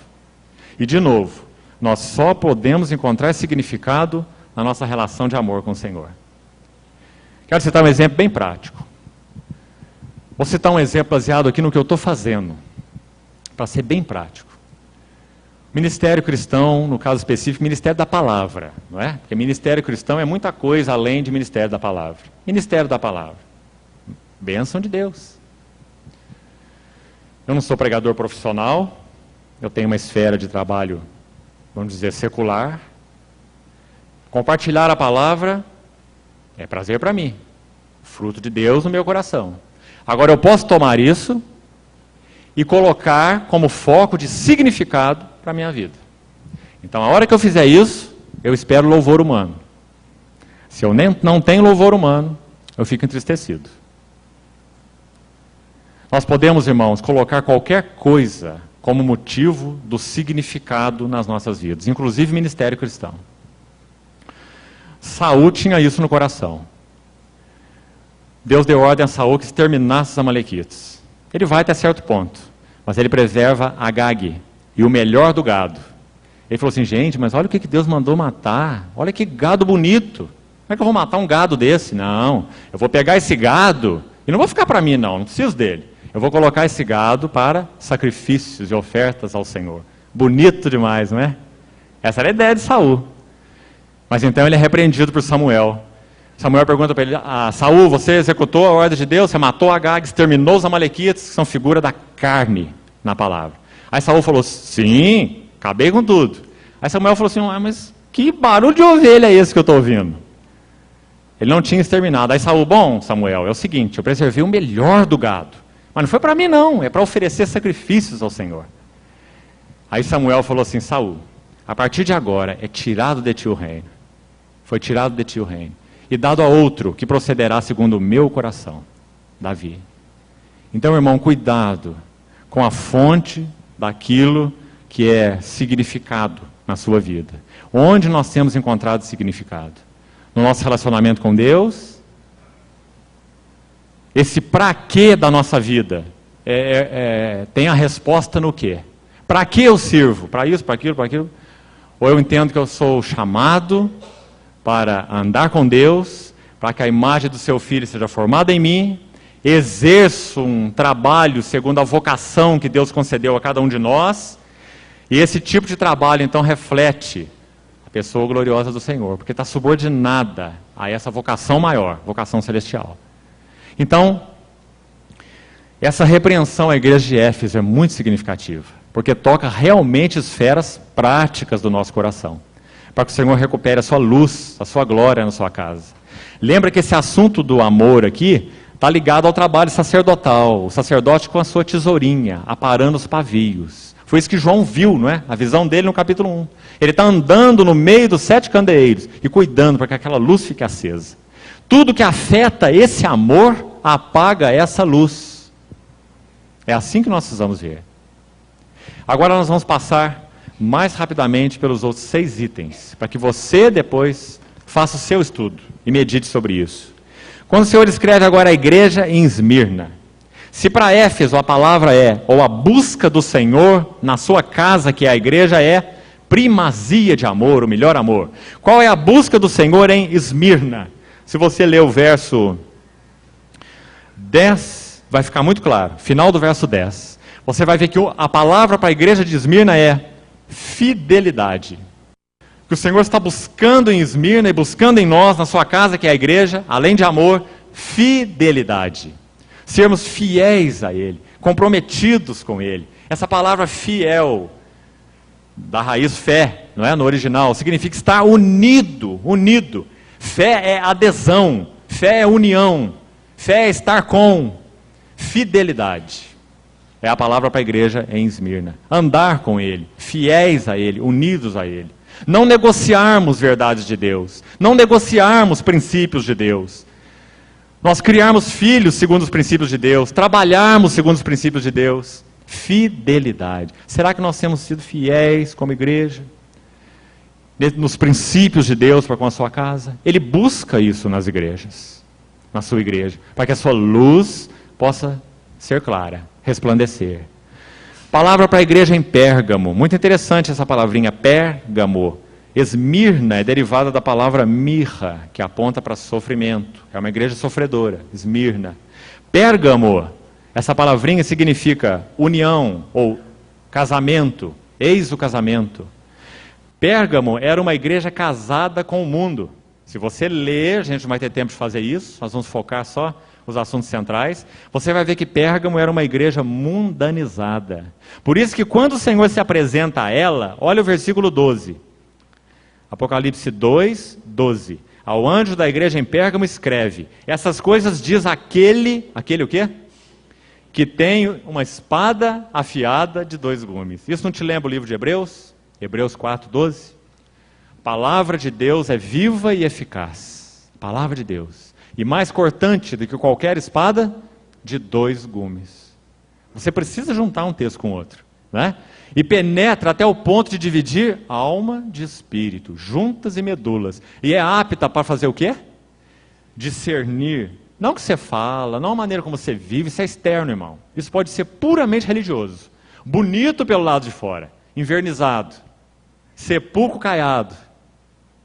E, de novo, nós só podemos encontrar significado na nossa relação de amor com o Senhor. Quero citar um exemplo bem prático. Vou citar um exemplo baseado aqui no que eu estou fazendo, para ser bem prático. Ministério cristão, no caso específico, Ministério da Palavra, não é? Porque Ministério cristão é muita coisa além de Ministério da Palavra. Ministério da Palavra. Bênção de Deus. Eu não sou pregador profissional, eu tenho uma esfera de trabalho, vamos dizer, secular. Compartilhar a palavra é prazer para mim. Fruto de Deus no meu coração. Agora eu posso tomar isso e colocar como foco de significado para a minha vida. Então, a hora que eu fizer isso, eu espero louvor humano. Se eu não tenho louvor humano, eu fico entristecido. Nós podemos, irmãos, colocar qualquer coisa como motivo do significado nas nossas vidas, inclusive ministério cristão. Saul tinha isso no coração. Deus deu ordem a Saul que exterminasse os amalequitas. Ele vai até certo ponto, mas ele preserva Agag e o melhor do gado. Ele falou assim: gente, mas olha o que Deus mandou matar, olha que gado bonito, como é que eu vou matar um gado desse? Não, eu vou pegar esse gado, e não vou ficar para mim não preciso dele, eu vou colocar esse gado para sacrifícios e ofertas ao Senhor. Bonito demais, não é? Essa era a ideia de Saul. Mas então ele é repreendido por Samuel. Samuel pergunta para ele: Saul, você executou a ordem de Deus, você matou Agag, exterminou os amalequitas, que são figura da carne na palavra. Aí Saul falou: sim, acabei com tudo. Aí Samuel falou assim: mas que barulho de ovelha é esse que eu estou ouvindo? Ele não tinha exterminado. Aí Saul: bom, Samuel, é o seguinte, eu preservei o melhor do gado, mas não foi para mim não, é para oferecer sacrifícios ao Senhor. Aí Samuel falou assim: Saul, a partir de agora é tirado de ti o reino. Foi tirado de ti o reino e dado a outro que procederá segundo o meu coração, Davi. Então, irmão, cuidado com a fonte daquilo que é significado na sua vida. Onde nós temos encontrado significado? No nosso relacionamento com Deus? Esse para quê da nossa vida tem a resposta no quê? Para que eu sirvo? Para isso, para aquilo, para aquilo? Ou eu entendo que eu sou chamado para andar com Deus, para que a imagem do seu Filho seja formada em mim, exerço um trabalho segundo a vocação que Deus concedeu a cada um de nós, e esse tipo de trabalho então reflete a pessoa gloriosa do Senhor, porque está subordinada a essa vocação maior, vocação celestial. Então, essa repreensão à igreja de Éfeso é muito significativa, porque toca realmente esferas práticas do nosso coração, para que o Senhor recupere a sua luz, a sua glória na sua casa. Lembra que esse assunto do amor aqui está ligado ao trabalho sacerdotal, o sacerdote com a sua tesourinha, aparando os pavios. Foi isso que João viu, não é? A visão dele no capítulo 1. Ele está andando no meio dos 7 candeeiros e cuidando para que aquela luz fique acesa. Tudo que afeta esse amor, apaga essa luz. É assim que nós precisamos ver. Agora nós vamos passar mais rapidamente pelos outros 6 itens, para que você depois faça o seu estudo e medite sobre isso. Quando o Senhor escreve agora a igreja em Esmirna, se para Éfeso a palavra ou a busca do Senhor na sua casa, que é a igreja, é primazia de amor, o melhor amor. Qual é a busca do Senhor em Esmirna? Se você ler o verso 10, vai ficar muito claro, final do verso 10. Você vai ver que a palavra para a igreja de Esmirna é fidelidade. Que o Senhor está buscando em Esmirna e buscando em nós, na sua casa, que é a igreja, além de amor, fidelidade. Sermos fiéis a Ele, comprometidos com Ele. Essa palavra fiel, da raiz fé, não é? No original, significa estar unido, unido. Fé é adesão, Fé é união. Fé é estar com. Fidelidade. É a palavra para a igreja em Esmirna. Andar com Ele, fiéis a Ele, unidos a Ele. Não negociarmos verdades de Deus. Não negociarmos princípios de Deus. Nós criarmos filhos segundo os princípios de Deus. Trabalharmos segundo os princípios de Deus. Fidelidade. Será que nós temos sido fiéis como igreja? Nos princípios de Deus para com a sua casa? Ele busca isso nas igrejas. Na sua igreja. Para que a sua luz possa ser clara, resplandecer. Palavra para a igreja em Pérgamo. Muito interessante essa palavrinha, Pérgamo. Esmirna é derivada da palavra mirra, que aponta para sofrimento. É uma igreja sofredora, Esmirna. Pérgamo, essa palavrinha significa união ou casamento, eis o casamento. Pérgamo era uma igreja casada com o mundo. Se você ler, a gente não vai ter tempo de fazer isso, nós vamos focar só os assuntos centrais, você vai ver que Pérgamo era uma igreja mundanizada. Por isso que quando o Senhor se apresenta a ela, olha o versículo 12. Apocalipse 2, 12. Ao anjo da igreja em Pérgamo escreve: essas coisas diz aquele o quê? Que tem uma espada afiada de 2 gumes. Isso não te lembra o livro de Hebreus? Hebreus 4, 12. A palavra de Deus é viva e eficaz. A palavra de Deus. E mais cortante do que qualquer espada, de 2 gumes. Você precisa juntar um texto com o outro, né? E penetra até o ponto de dividir alma de espírito, juntas e medulas. E é apta para fazer o quê? Discernir. Não o que você fala, não a maneira como você vive, isso é externo, irmão. Isso pode ser puramente religioso. Bonito pelo lado de fora, invernizado, sepulcro caiado,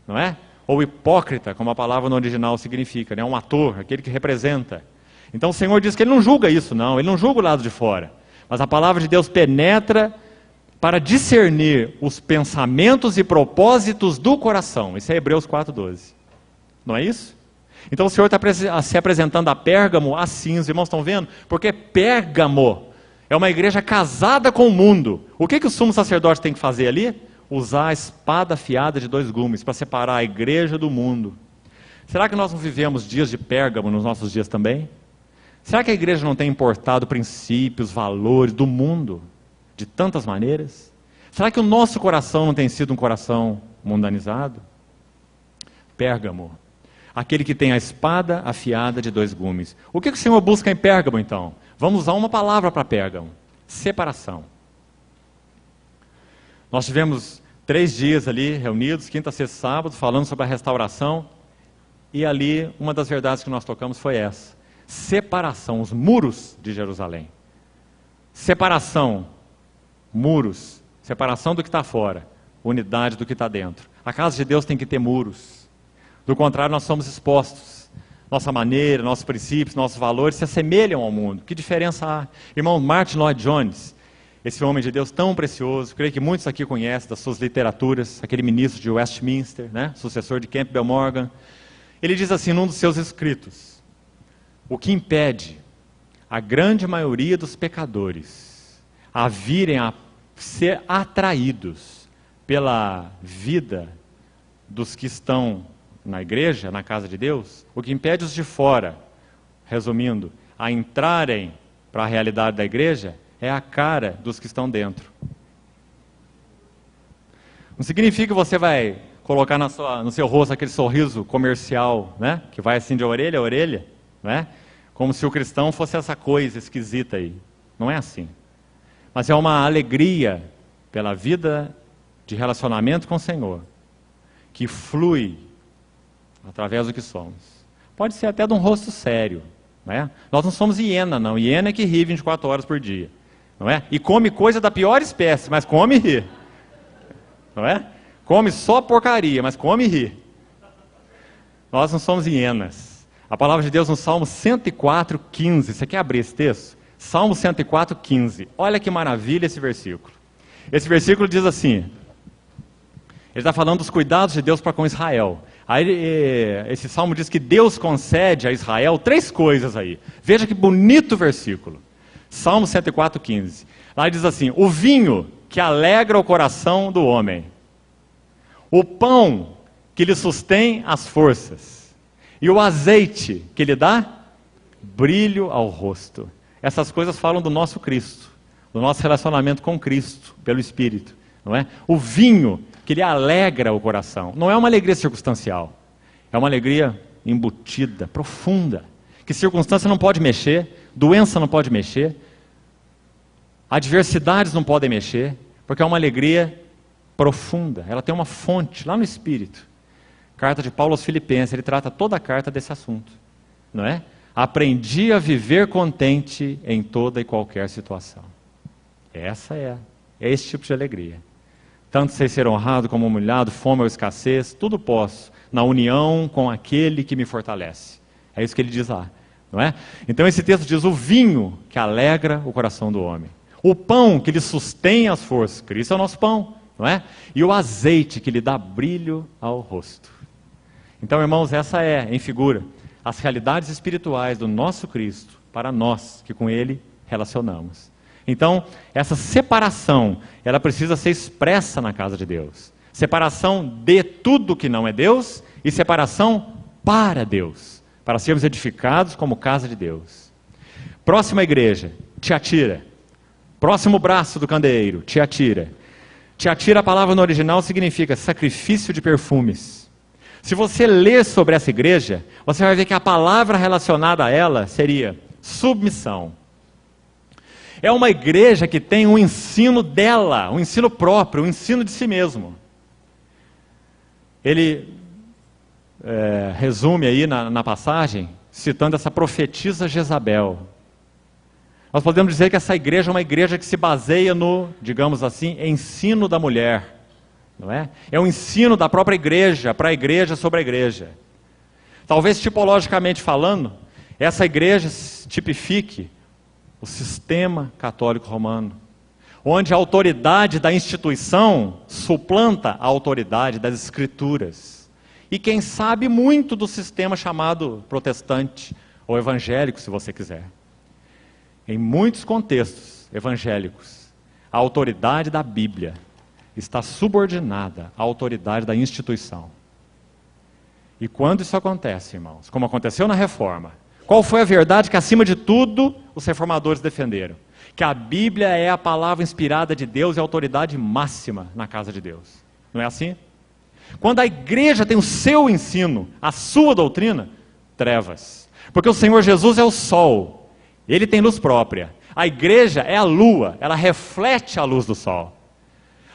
não é? Ou hipócrita, como a palavra no original significa, né? Um ator, aquele que representa. Então o Senhor diz que Ele não julga isso, não. Ele não julga o lado de fora. Mas a palavra de Deus penetra para discernir os pensamentos e propósitos do coração. Isso é Hebreus 4,12. Não é isso? Então o Senhor está se apresentando a Pérgamo assim, os irmãos estão vendo? Porque Pérgamo é uma igreja casada com o mundo. O que o sumo sacerdote tem que fazer ali? Usar a espada afiada de 2 gumes para separar a igreja do mundo. Será que nós não vivemos dias de Pérgamo nos nossos dias também? Será que a igreja não tem importado princípios, valores do mundo de tantas maneiras? Será que o nosso coração não tem sido um coração mundanizado? Pérgamo, aquele que tem a espada afiada de 2 gumes. O que o Senhor busca em Pérgamo então? Vamos usar uma palavra para Pérgamo: separação. Nós tivemos 3 dias ali reunidos, quinta, sexta, sábado, falando sobre a restauração. E ali, uma das verdades que nós tocamos foi essa: separação, os muros de Jerusalém. Separação, muros, separação do que está fora, unidade do que está dentro. A casa de Deus tem que ter muros. Do contrário, nós somos expostos. Nossa maneira, nossos princípios, nossos valores se assemelham ao mundo. Que diferença há? Irmão Martin Lloyd Jones, esse homem de Deus tão precioso, creio que muitos aqui conhecem das suas literaturas, aquele ministro de Westminster, né, sucessor de Campbell Morgan. Ele diz assim num dos seus escritos: o que impede a grande maioria dos pecadores a virem a ser atraídos pela vida dos que estão na igreja, na casa de Deus, o que impede os de fora, resumindo, a entrarem para a realidade da igreja, é a cara dos que estão dentro. Não significa que você vai colocar no seu rosto aquele sorriso comercial, né? Que vai assim de orelha a orelha, né? Como se o cristão fosse essa coisa esquisita aí. Não é assim. Mas é uma alegria pela vida de relacionamento com o Senhor, que flui através do que somos. Pode ser até de um rosto sério, né? Nós não somos hiena, não. Hiena é que ri 24 horas por dia. Não é? E come coisa da pior espécie, mas come e ri. Não é? Come só porcaria, mas come e ri. Nós não somos hienas. A palavra de Deus no Salmo 104, 15. Você quer abrir esse texto? Salmo 104, 15. Olha que maravilha esse versículo. Esse versículo diz assim: ele está falando dos cuidados de Deus para com Israel. Aí, esse salmo diz que Deus concede a Israel 3 coisas aí. Veja que bonito versículo. Salmo 104, 15. Lá diz assim: o vinho que alegra o coração do homem, o pão que lhe sustém as forças, E o azeite que lhe dá brilho ao rosto. Essas coisas falam do nosso Cristo, do nosso relacionamento com Cristo, pelo Espírito, não é? O vinho que lhe alegra o coração. Não é uma alegria circunstancial, é uma alegria embutida, profunda, que circunstância não pode mexer, doença não pode mexer, adversidades não podem mexer, porque é uma alegria profunda, ela tem uma fonte lá no Espírito. Carta de Paulo aos Filipenses, ele trata toda a carta desse assunto, não é? Aprendi a viver contente em toda e qualquer situação. É esse tipo de alegria. Tanto sei ser honrado como humilhado, fome ou escassez, tudo posso, na união com aquele que me fortalece. É isso que ele diz lá, não é? Então esse texto diz, o vinho que alegra o coração do homem. O pão que lhe sustém as forças, Cristo é o nosso pão, não é? E o azeite que lhe dá brilho ao rosto. Então, irmãos, essa é, em figura, as realidades espirituais do nosso Cristo, para nós que com Ele relacionamos. Então, essa separação, ela precisa ser expressa na casa de Deus. Separação de tudo que não é Deus e separação para Deus, para sermos edificados como casa de Deus. Próxima igreja, Tiatira. Próximo braço do candeeiro, Tiatira. Tiatira, a palavra no original significa sacrifício de perfumes. Se você ler sobre essa igreja, você vai ver que a palavra relacionada a ela seria submissão. É uma igreja que tem um ensino dela, um ensino próprio, um ensino de si mesmo. Ele resume aí na passagem, citando essa profetisa Jezabel. Nós podemos dizer que essa igreja é uma igreja que se baseia no, digamos assim, ensino da mulher. Não é? É um ensino da própria igreja, para a igreja sobre a igreja. Talvez tipologicamente falando, essa igreja tipifique o sistema católico romano, onde a autoridade da instituição suplanta a autoridade das escrituras. E quem sabe muito do sistema chamado protestante, ou evangélico, se você quiser. Em muitos contextos evangélicos, a autoridade da Bíblia está subordinada à autoridade da instituição. E quando isso acontece, irmãos, como aconteceu na Reforma, qual foi a verdade que, acima de tudo, os reformadores defenderam? Que a Bíblia é a palavra inspirada de Deus e a autoridade máxima na casa de Deus. Não é assim? Quando a igreja tem o seu ensino, a sua doutrina, trevas. Porque o Senhor Jesus é o sol, Ele tem luz própria. A igreja é a lua, ela reflete a luz do sol.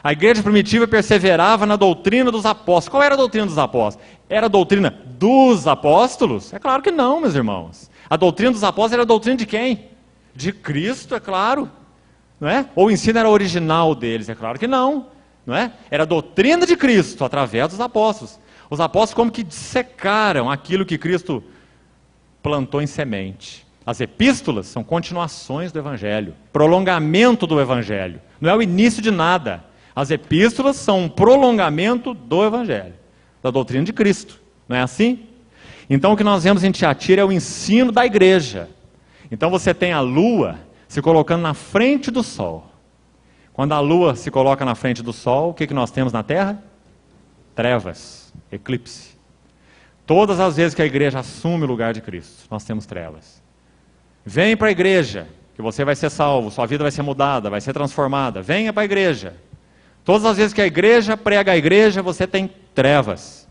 A igreja primitiva perseverava na doutrina dos apóstolos. Qual era a doutrina dos apóstolos? Era a doutrina dos apóstolos? É claro que não, meus irmãos. A doutrina dos apóstolos era a doutrina de quem? De Cristo, é claro. Não é? Ou o ensino era original deles? É claro que não. Não é? Era a doutrina de Cristo, através dos apóstolos. Os apóstolos como que dissecaram aquilo que Cristo plantou em semente. As epístolas são continuações do Evangelho, prolongamento do Evangelho. Não é o início de nada. As epístolas são um prolongamento do Evangelho, da doutrina de Cristo. Não é assim? Então o que nós vemos em Tiatira é o ensino da igreja. Então você tem a lua se colocando na frente do sol. Quando a lua se coloca na frente do sol, o que nós temos na terra? Trevas, eclipse. Todas as vezes que a igreja assume o lugar de Cristo, nós temos trevas. Vem para a igreja, que você vai ser salvo, sua vida vai ser mudada, vai ser transformada. Venha para a igreja. Todas as vezes que a igreja prega a igreja, você tem trevas.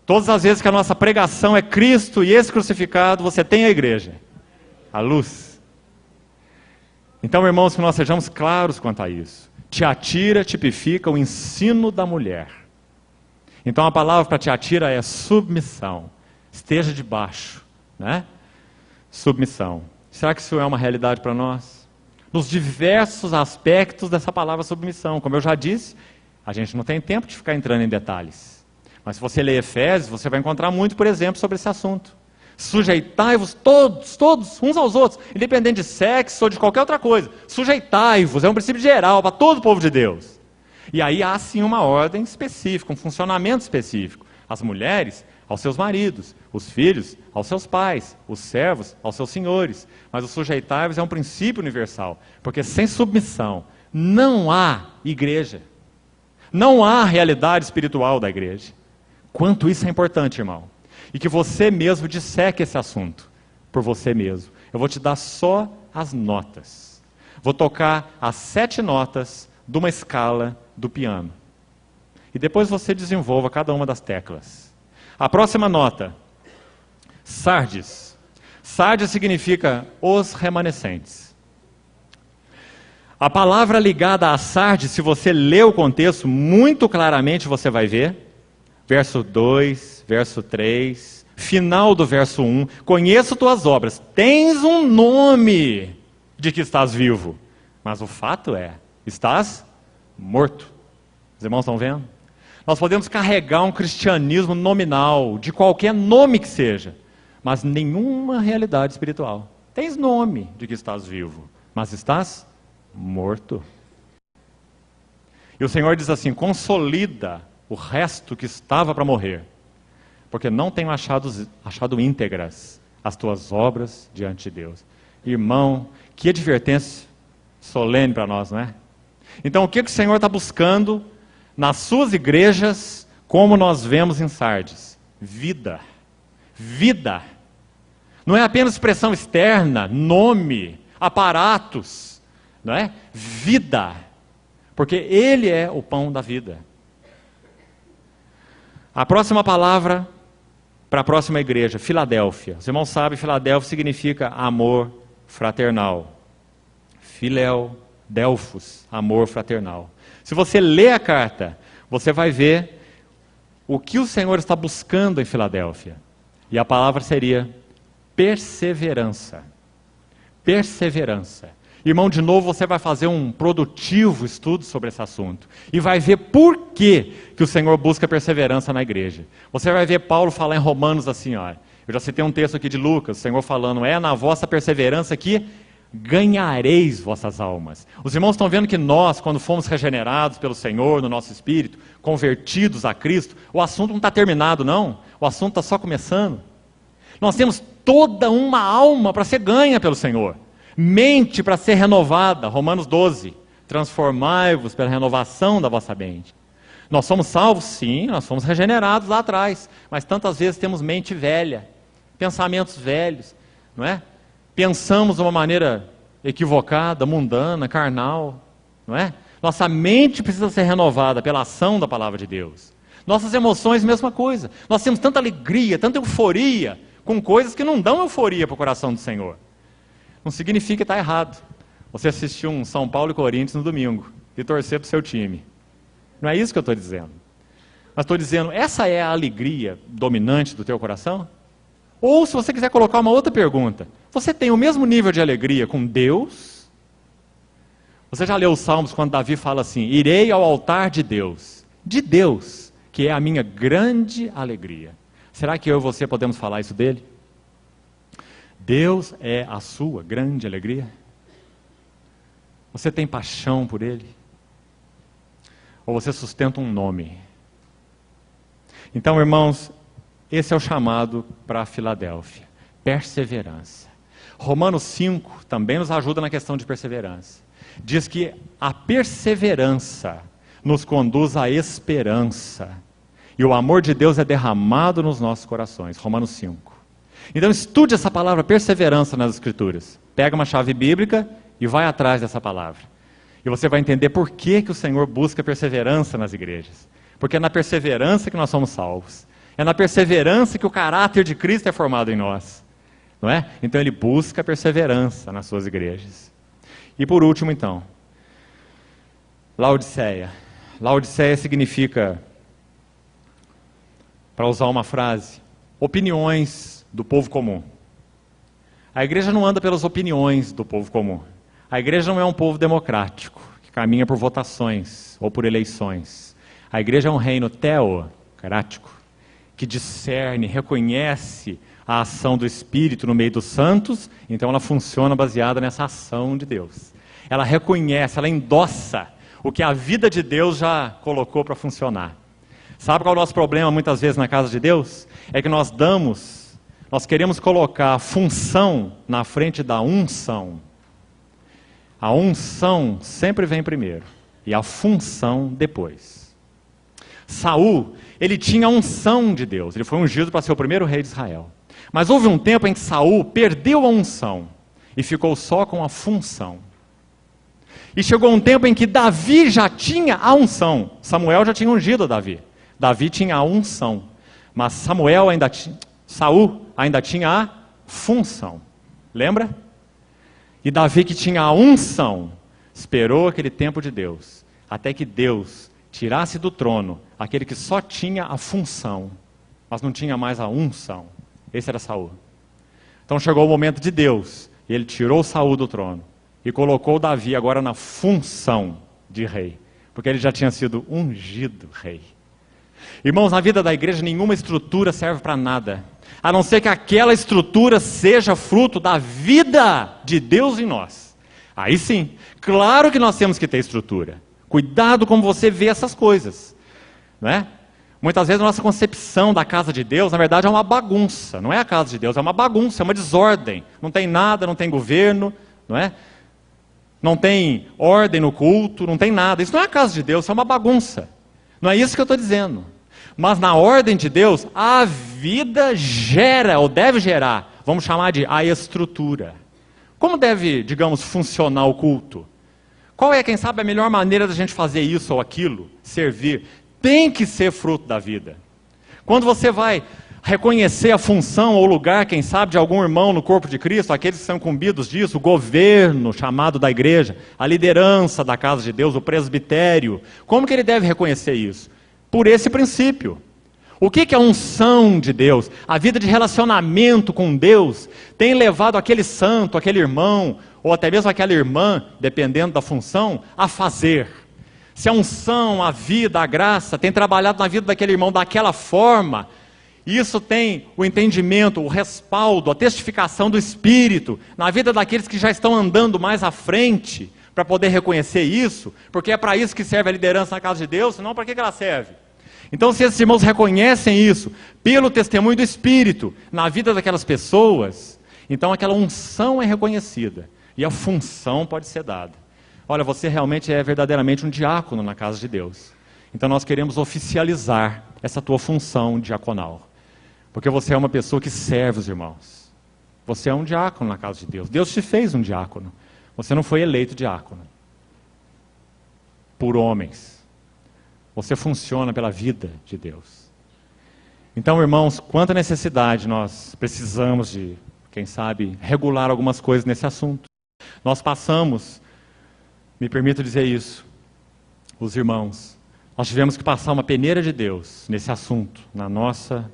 Todas as vezes que a nossa pregação é Cristo e esse crucificado, você tem a igreja, a luz. Então, irmãos, que nós sejamos claros quanto a isso. Tiatira tipifica o ensino da mulher. Então a palavra para Tiatira é submissão. Esteja debaixo, né? Submissão. Será que isso é uma realidade para nós? Nos diversos aspectos dessa palavra submissão. Como eu já disse, a gente não tem tempo de ficar entrando em detalhes. Mas se você ler Efésios, você vai encontrar muito, por exemplo, sobre esse assunto. Sujeitai-vos todos, uns aos outros, independente de sexo ou de qualquer outra coisa. Sujeitai-vos, é um princípio geral para todo o povo de Deus. E aí há sim uma ordem específica, um funcionamento específico. As mulheres aos seus maridos, os filhos aos seus pais, os servos aos seus senhores. Mas o sujeitai-vos é um princípio universal, porque sem submissão não há igreja. Não há realidade espiritual da igreja. Quanto isso é importante, irmão. e que você mesmo disseque esse assunto por você mesmo. Eu vou te dar só as notas. Vou tocar as 7 notas de uma escala do piano. E depois você desenvolva cada uma das teclas. A próxima nota, Sardes. Sardes significa os remanescentes. A palavra ligada a Sardes, se você ler o contexto, muito claramente você vai ver. Verso 2, verso 3, final do verso 1. Conheço tuas obras, tens um nome de que estás vivo. Mas o fato é, estás morto. Os irmãos estão vendo? Nós podemos carregar um cristianismo nominal, de qualquer nome que seja, mas nenhuma realidade espiritual. Tens nome de que estás vivo, mas estás morto. E o Senhor diz assim, consolida o resto que estava para morrer, porque não tenho achado íntegras as tuas obras diante de Deus. Irmão, que advertência solene para nós, não é? Então o que o Senhor está buscando nas suas igrejas, como nós vemos em Sardes? Vida. Vida. Não é apenas expressão externa, nome, aparatos, não é? Vida. Porque Ele é o pão da vida. A próxima palavra para a próxima igreja, Filadélfia. Os irmãos sabem, Filadélfia significa amor fraternal. Filéu, Delfos, amor fraternal. Se você ler a carta, você vai ver o que o Senhor está buscando em Filadélfia. E a palavra seria perseverança. Perseverança. Irmão, de novo você vai fazer um produtivo estudo sobre esse assunto. E vai ver por que o Senhor busca perseverança na igreja. Você vai ver Paulo falar em Romanos assim, ó. Eu já citei um texto aqui de Lucas, o Senhor falando, é na vossa perseverança que ganhareis vossas almas. Os irmãos estão vendo que nós, quando fomos regenerados pelo Senhor, no nosso espírito, convertidos a Cristo, o assunto não está terminado não, o assunto está só começando. Nós temos toda uma alma para ser ganha pelo Senhor, mente para ser renovada, Romanos 12, transformai-vos pela renovação da vossa mente. Nós somos salvos? Sim, nós fomos regenerados lá atrás, mas tantas vezes temos mente velha, pensamentos velhos, não é? Pensamos de uma maneira equivocada, mundana, carnal, não é? Nossa mente precisa ser renovada pela ação da palavra de Deus. Nossas emoções, mesma coisa. Nós temos tanta alegria, tanta euforia, com coisas que não dão euforia para o coração do Senhor. Não significa que está errado você assistir um São Paulo e Corinthians no domingo e torcer para o seu time. Não é isso que eu estou dizendo. Mas estou dizendo, essa é a alegria dominante do teu coração? Ou se você quiser colocar uma outra pergunta, você tem o mesmo nível de alegria com Deus? Você já leu os Salmos quando Davi fala assim, irei ao altar de Deus, que é a minha grande alegria. Será que eu e você podemos falar isso dele? Deus é a sua grande alegria? Você tem paixão por ele? Ou você sustenta um nome? Então, irmãos, esse é o chamado para a Filadélfia. Perseverança. Romanos 5 também nos ajuda na questão de perseverança. Diz que a perseverança nos conduz à esperança. E o amor de Deus é derramado nos nossos corações. Romanos 5. Então estude essa palavra perseverança nas Escrituras. Pega uma chave bíblica e vai atrás dessa palavra. E você vai entender por que o Senhor busca perseverança nas igrejas. Porque é na perseverança que nós somos salvos. É na perseverança que o caráter de Cristo é formado em nós. Não é? Então ele busca perseverança nas suas igrejas. E por último então, Laodiceia. Laodiceia significa, para usar uma frase, opiniões do povo comum. A igreja não anda pelas opiniões do povo comum. A igreja não é um povo democrático, que caminha por votações ou por eleições. A igreja é um reino teocrático, que discerne, reconhece a ação do Espírito no meio dos santos, então ela funciona baseada nessa ação de Deus. Ela reconhece, ela endossa o que a vida de Deus já colocou para funcionar. Sabe qual é o nosso problema muitas vezes na casa de Deus? É que nós queremos colocar a função na frente da unção. A unção sempre vem primeiro e a função depois. Saul, ele tinha a unção de Deus, ele foi ungido para ser o primeiro rei de Israel. Mas houve um tempo em que Saul perdeu a unção e ficou só com a função. E chegou um tempo em que Davi já tinha a unção. Samuel já tinha ungido a Davi. Davi tinha a unção. Mas Saul ainda tinha a função. Lembra? E Davi, que tinha a unção, esperou aquele tempo de Deus, até que Deus tirasse do trono aquele que só tinha a função, mas não tinha mais a unção. Esse era Saul. Então chegou o momento de Deus, e ele tirou Saul do trono, e colocou Davi agora na função de rei, porque ele já tinha sido ungido rei. Irmãos, na vida da igreja nenhuma estrutura serve para nada, a não ser que aquela estrutura seja fruto da vida de Deus em nós. Aí sim, claro que nós temos que ter estrutura. Cuidado como você vê essas coisas, não é? Muitas vezes a nossa concepção da casa de Deus, na verdade, é uma bagunça. Não é a casa de Deus, é uma bagunça, é uma desordem. Não tem nada, não tem governo, não é? Não tem ordem no culto, não tem nada. Isso não é a casa de Deus, isso é uma bagunça. Não é isso que eu estou dizendo. Mas na ordem de Deus, a vida gera, ou deve gerar, vamos chamar de a estrutura. Como deve, digamos, funcionar o culto? Qual é, quem sabe, a melhor maneira da gente fazer isso ou aquilo? Servir. Tem que ser fruto da vida. Quando você vai reconhecer a função ou lugar, quem sabe, de algum irmão no corpo de Cristo, aqueles que são incumbidos disso, o governo chamado da igreja, a liderança da casa de Deus, o presbitério, como que ele deve reconhecer isso? Por esse princípio. O que é a unção de Deus? A vida de relacionamento com Deus tem levado aquele santo, aquele irmão, ou até mesmo aquela irmã, dependendo da função, a fazer. Se a unção, a vida, a graça tem trabalhado na vida daquele irmão daquela forma, isso tem o entendimento, o respaldo, a testificação do Espírito na vida daqueles que já estão andando mais à frente para poder reconhecer isso, porque é para isso que serve a liderança na casa de Deus, senão para que ela serve? Então, se esses irmãos reconhecem isso pelo testemunho do Espírito na vida daquelas pessoas, então aquela unção é reconhecida e a função pode ser dada. Olha, você realmente é verdadeiramente um diácono na casa de Deus. Então nós queremos oficializar essa tua função diaconal. Porque você é uma pessoa que serve os irmãos. Você é um diácono na casa de Deus. Deus te fez um diácono. Você não foi eleito diácono por homens. Você funciona pela vida de Deus. Então, irmãos, quanta necessidade nós precisamos de, quem sabe, regular algumas coisas nesse assunto. Nós passamos, me permito dizer isso, os irmãos, nós tivemos que passar uma peneira de Deus nesse assunto, na nossa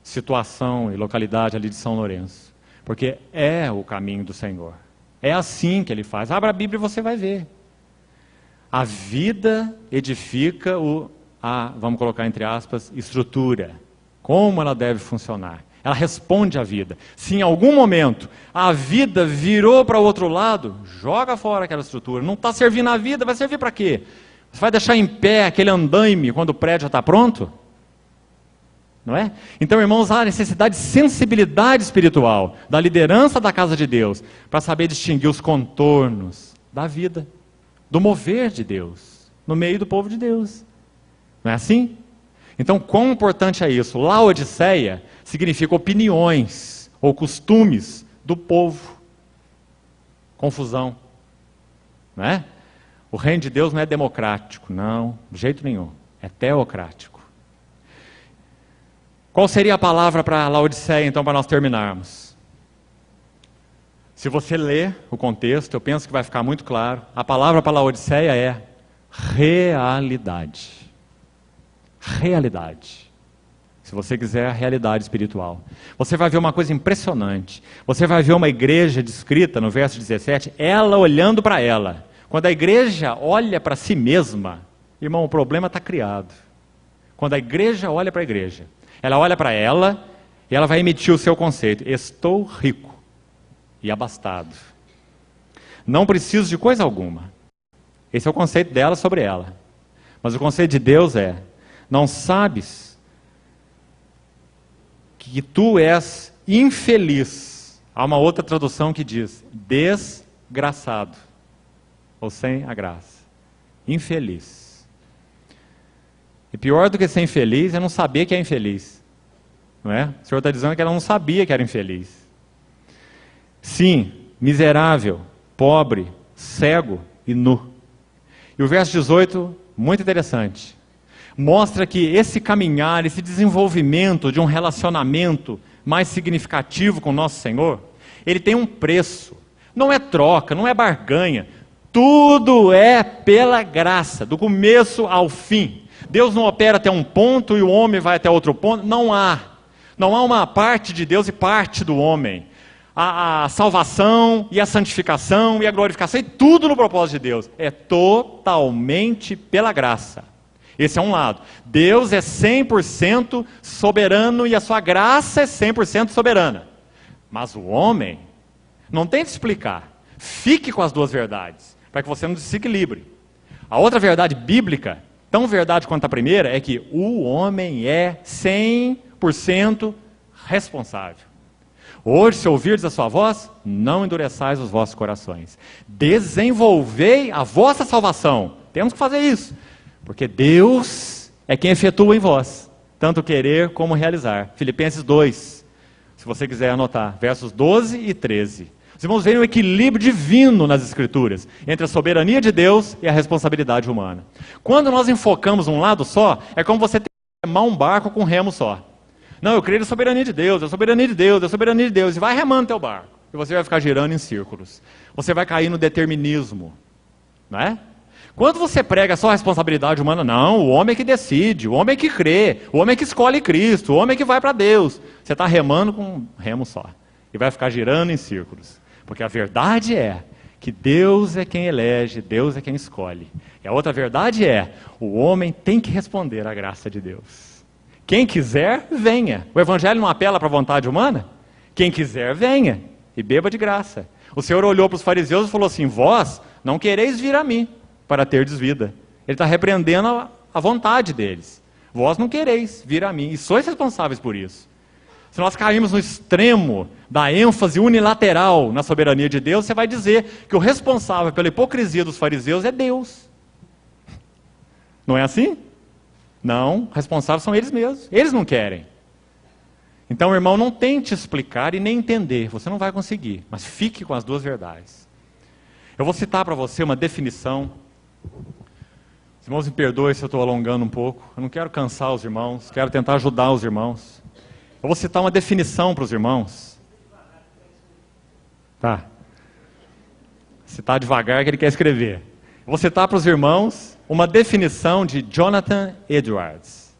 situação e localidade ali de São Lourenço. Porque é o caminho do Senhor. É assim que Ele faz. Abra a Bíblia e você vai ver. A vida edifica vamos colocar entre aspas, estrutura. Como ela deve funcionar. Ela responde à vida. Se em algum momento a vida virou para o outro lado, joga fora aquela estrutura. Não está servindo a vida, vai servir para quê? Você vai deixar em pé aquele andaime quando o prédio já está pronto? Não é? Então, irmãos, há necessidade de sensibilidade espiritual da liderança da casa de Deus para saber distinguir os contornos da vida, do mover de Deus, no meio do povo de Deus. Não é assim? Então, quão importante é isso? Laodiceia significa opiniões ou costumes do povo. Confusão. Não é? O reino de Deus não é democrático, não, de jeito nenhum. É teocrático. Qual seria a palavra para Laodiceia, então, para nós terminarmos? Se você ler o contexto, eu penso que vai ficar muito claro. A palavra para Laodiceia é realidade. Realidade. Se você quiser a realidade espiritual. Você vai ver uma coisa impressionante. Você vai ver uma igreja descrita no verso 17, ela olhando para ela. Quando a igreja olha para si mesma, irmão, o problema está criado. Quando a igreja olha para a igreja, ela olha para ela e ela vai emitir o seu conceito. Estou rico e abastado. Não preciso de coisa alguma. Esse é o conceito dela sobre ela. Mas o conceito de Deus é: não sabes que tu és infeliz. Há uma outra tradução que diz desgraçado, ou sem a graça. Infeliz. E pior do que ser infeliz é não saber que é infeliz. Não é? O Senhor está dizendo que ela não sabia que era infeliz. Sim, miserável, pobre, cego e nu. E o verso 18, muito interessante. Mostra que esse caminhar, esse desenvolvimento de um relacionamento mais significativo com o nosso Senhor, ele tem um preço. Não é troca, não é barganha. Tudo é pela graça, do começo ao fim. Deus não opera até um ponto e o homem vai até outro ponto. Não há. Não há uma parte de Deus e parte do homem. A salvação e a santificação e a glorificação, e tudo no propósito de Deus. É totalmente pela graça. Esse é um lado. Deus é 100% soberano e a sua graça é 100% soberana. Mas o homem, não tem de explicar. Fique com as duas verdades, para que você não desequilibre. A outra verdade bíblica, tão verdade quanto a primeira, é que o homem é 100% responsável. Hoje, se ouvirdes a sua voz, não endureçais os vossos corações. Desenvolvei a vossa salvação. Temos que fazer isso. Porque Deus é quem efetua em vós, tanto querer como realizar. Filipenses 2, se você quiser anotar, versos 12 e 13. Os irmãos veem o equilíbrio divino nas Escrituras, entre a soberania de Deus e a responsabilidade humana. Quando nós enfocamos um lado só, é como você ter que remar um barco com um remo só. Não, eu creio na soberania de Deus, a soberania de Deus, a soberania de Deus. E vai remando teu barco. E você vai ficar girando em círculos. Você vai cair no determinismo. Não é? Quando você prega só a responsabilidade humana, não, o homem é que decide, o homem é que crê, o homem é que escolhe Cristo, o homem é que vai para Deus. Você está remando com um remo só. E vai ficar girando em círculos. Porque a verdade é que Deus é quem elege, Deus é quem escolhe. E a outra verdade é, o homem tem que responder à graça de Deus. Quem quiser, venha. O Evangelho não apela para a vontade humana? Quem quiser, venha e beba de graça. O Senhor olhou para os fariseus e falou assim, vós não quereis vir a mim para terdes vida. Ele está repreendendo a vontade deles. Vós não quereis vir a mim e sois responsáveis por isso. Se nós cairmos no extremo da ênfase unilateral na soberania de Deus, você vai dizer que o responsável pela hipocrisia dos fariseus é Deus. Não é assim? Não, responsáveis são eles mesmos. Eles não querem. Então, irmão, não tente explicar e nem entender. Você não vai conseguir. Mas fique com as duas verdades. Eu vou citar para você uma definição. Os irmãos me perdoem se eu estou alongando um pouco. Eu não quero cansar os irmãos. Quero tentar ajudar os irmãos. Eu vou citar uma definição para os irmãos. Tá. Citar devagar que ele quer escrever. Eu vou citar para os irmãos uma definição de Jonathan Edwards,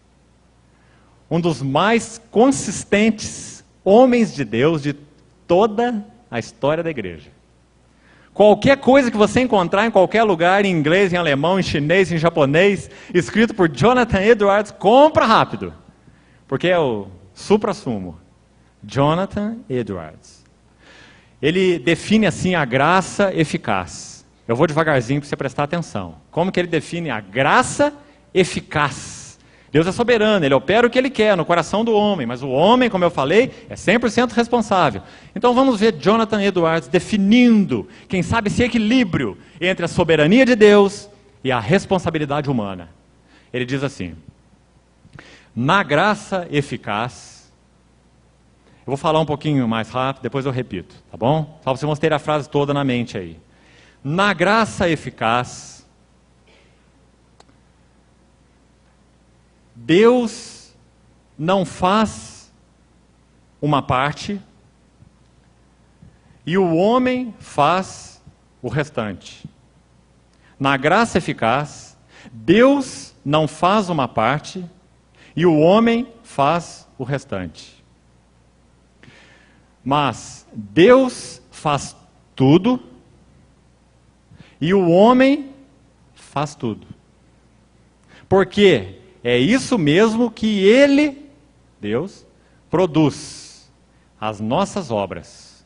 um dos mais consistentes homens de Deus de toda a história da igreja. Qualquer coisa que você encontrar em qualquer lugar, em inglês, em alemão, em chinês, em japonês, escrito por Jonathan Edwards, compra rápido, porque é o supra-sumo. Jonathan Edwards. Ele define assim a graça eficaz. Eu vou devagarzinho para você prestar atenção. Como que ele define a graça eficaz? Deus é soberano, Ele opera o que Ele quer no coração do homem, mas o homem, como eu falei, é 100% responsável. Então vamos ver Jonathan Edwards definindo, quem sabe, esse equilíbrio entre a soberania de Deus e a responsabilidade humana. Ele diz assim, na graça eficaz, eu vou falar um pouquinho mais rápido, depois eu repito, tá bom? Só para vocês terem a frase toda na mente aí. Na graça eficaz, Deus não faz uma parte e o homem faz o restante. Na graça eficaz, Deus não faz uma parte e o homem faz o restante. Mas Deus faz tudo e o homem faz tudo. Porque é isso mesmo que Ele, Deus, produz, as nossas obras.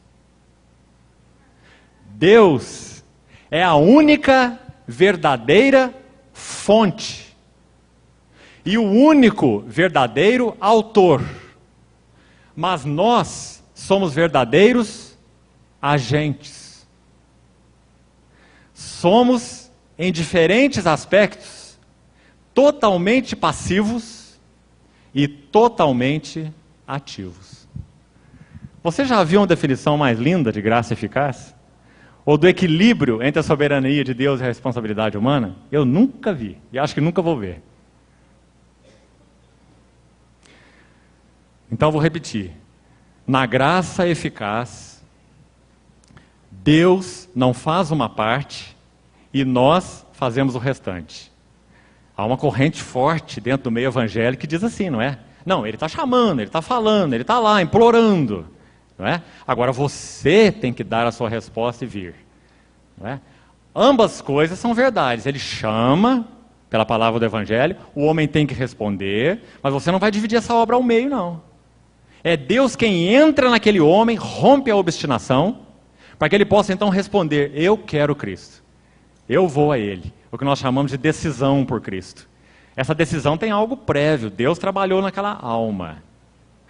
Deus é a única verdadeira fonte e o único verdadeiro autor. Mas nós somos verdadeiros agentes. Somos, em diferentes aspectos, totalmente passivos e totalmente ativos. Você já viu uma definição mais linda de graça eficaz? Ou do equilíbrio entre a soberania de Deus e a responsabilidade humana? Eu nunca vi, e acho que nunca vou ver. Então vou repetir. Na graça eficaz, Deus não faz uma parte e nós fazemos o restante. Há uma corrente forte dentro do meio evangélico que diz assim, não é? Não, ele está chamando, ele está falando, ele está lá, implorando. Não é? Agora você tem que dar a sua resposta e vir. Não é? Ambas coisas são verdades. Ele chama pela palavra do evangelho, o homem tem que responder, mas você não vai dividir essa obra ao meio, não. É Deus quem entra naquele homem, rompe a obstinação, para que ele possa então responder, eu quero Cristo. Eu vou a Ele. O que nós chamamos de decisão por Cristo. Essa decisão tem algo prévio. Deus trabalhou naquela alma.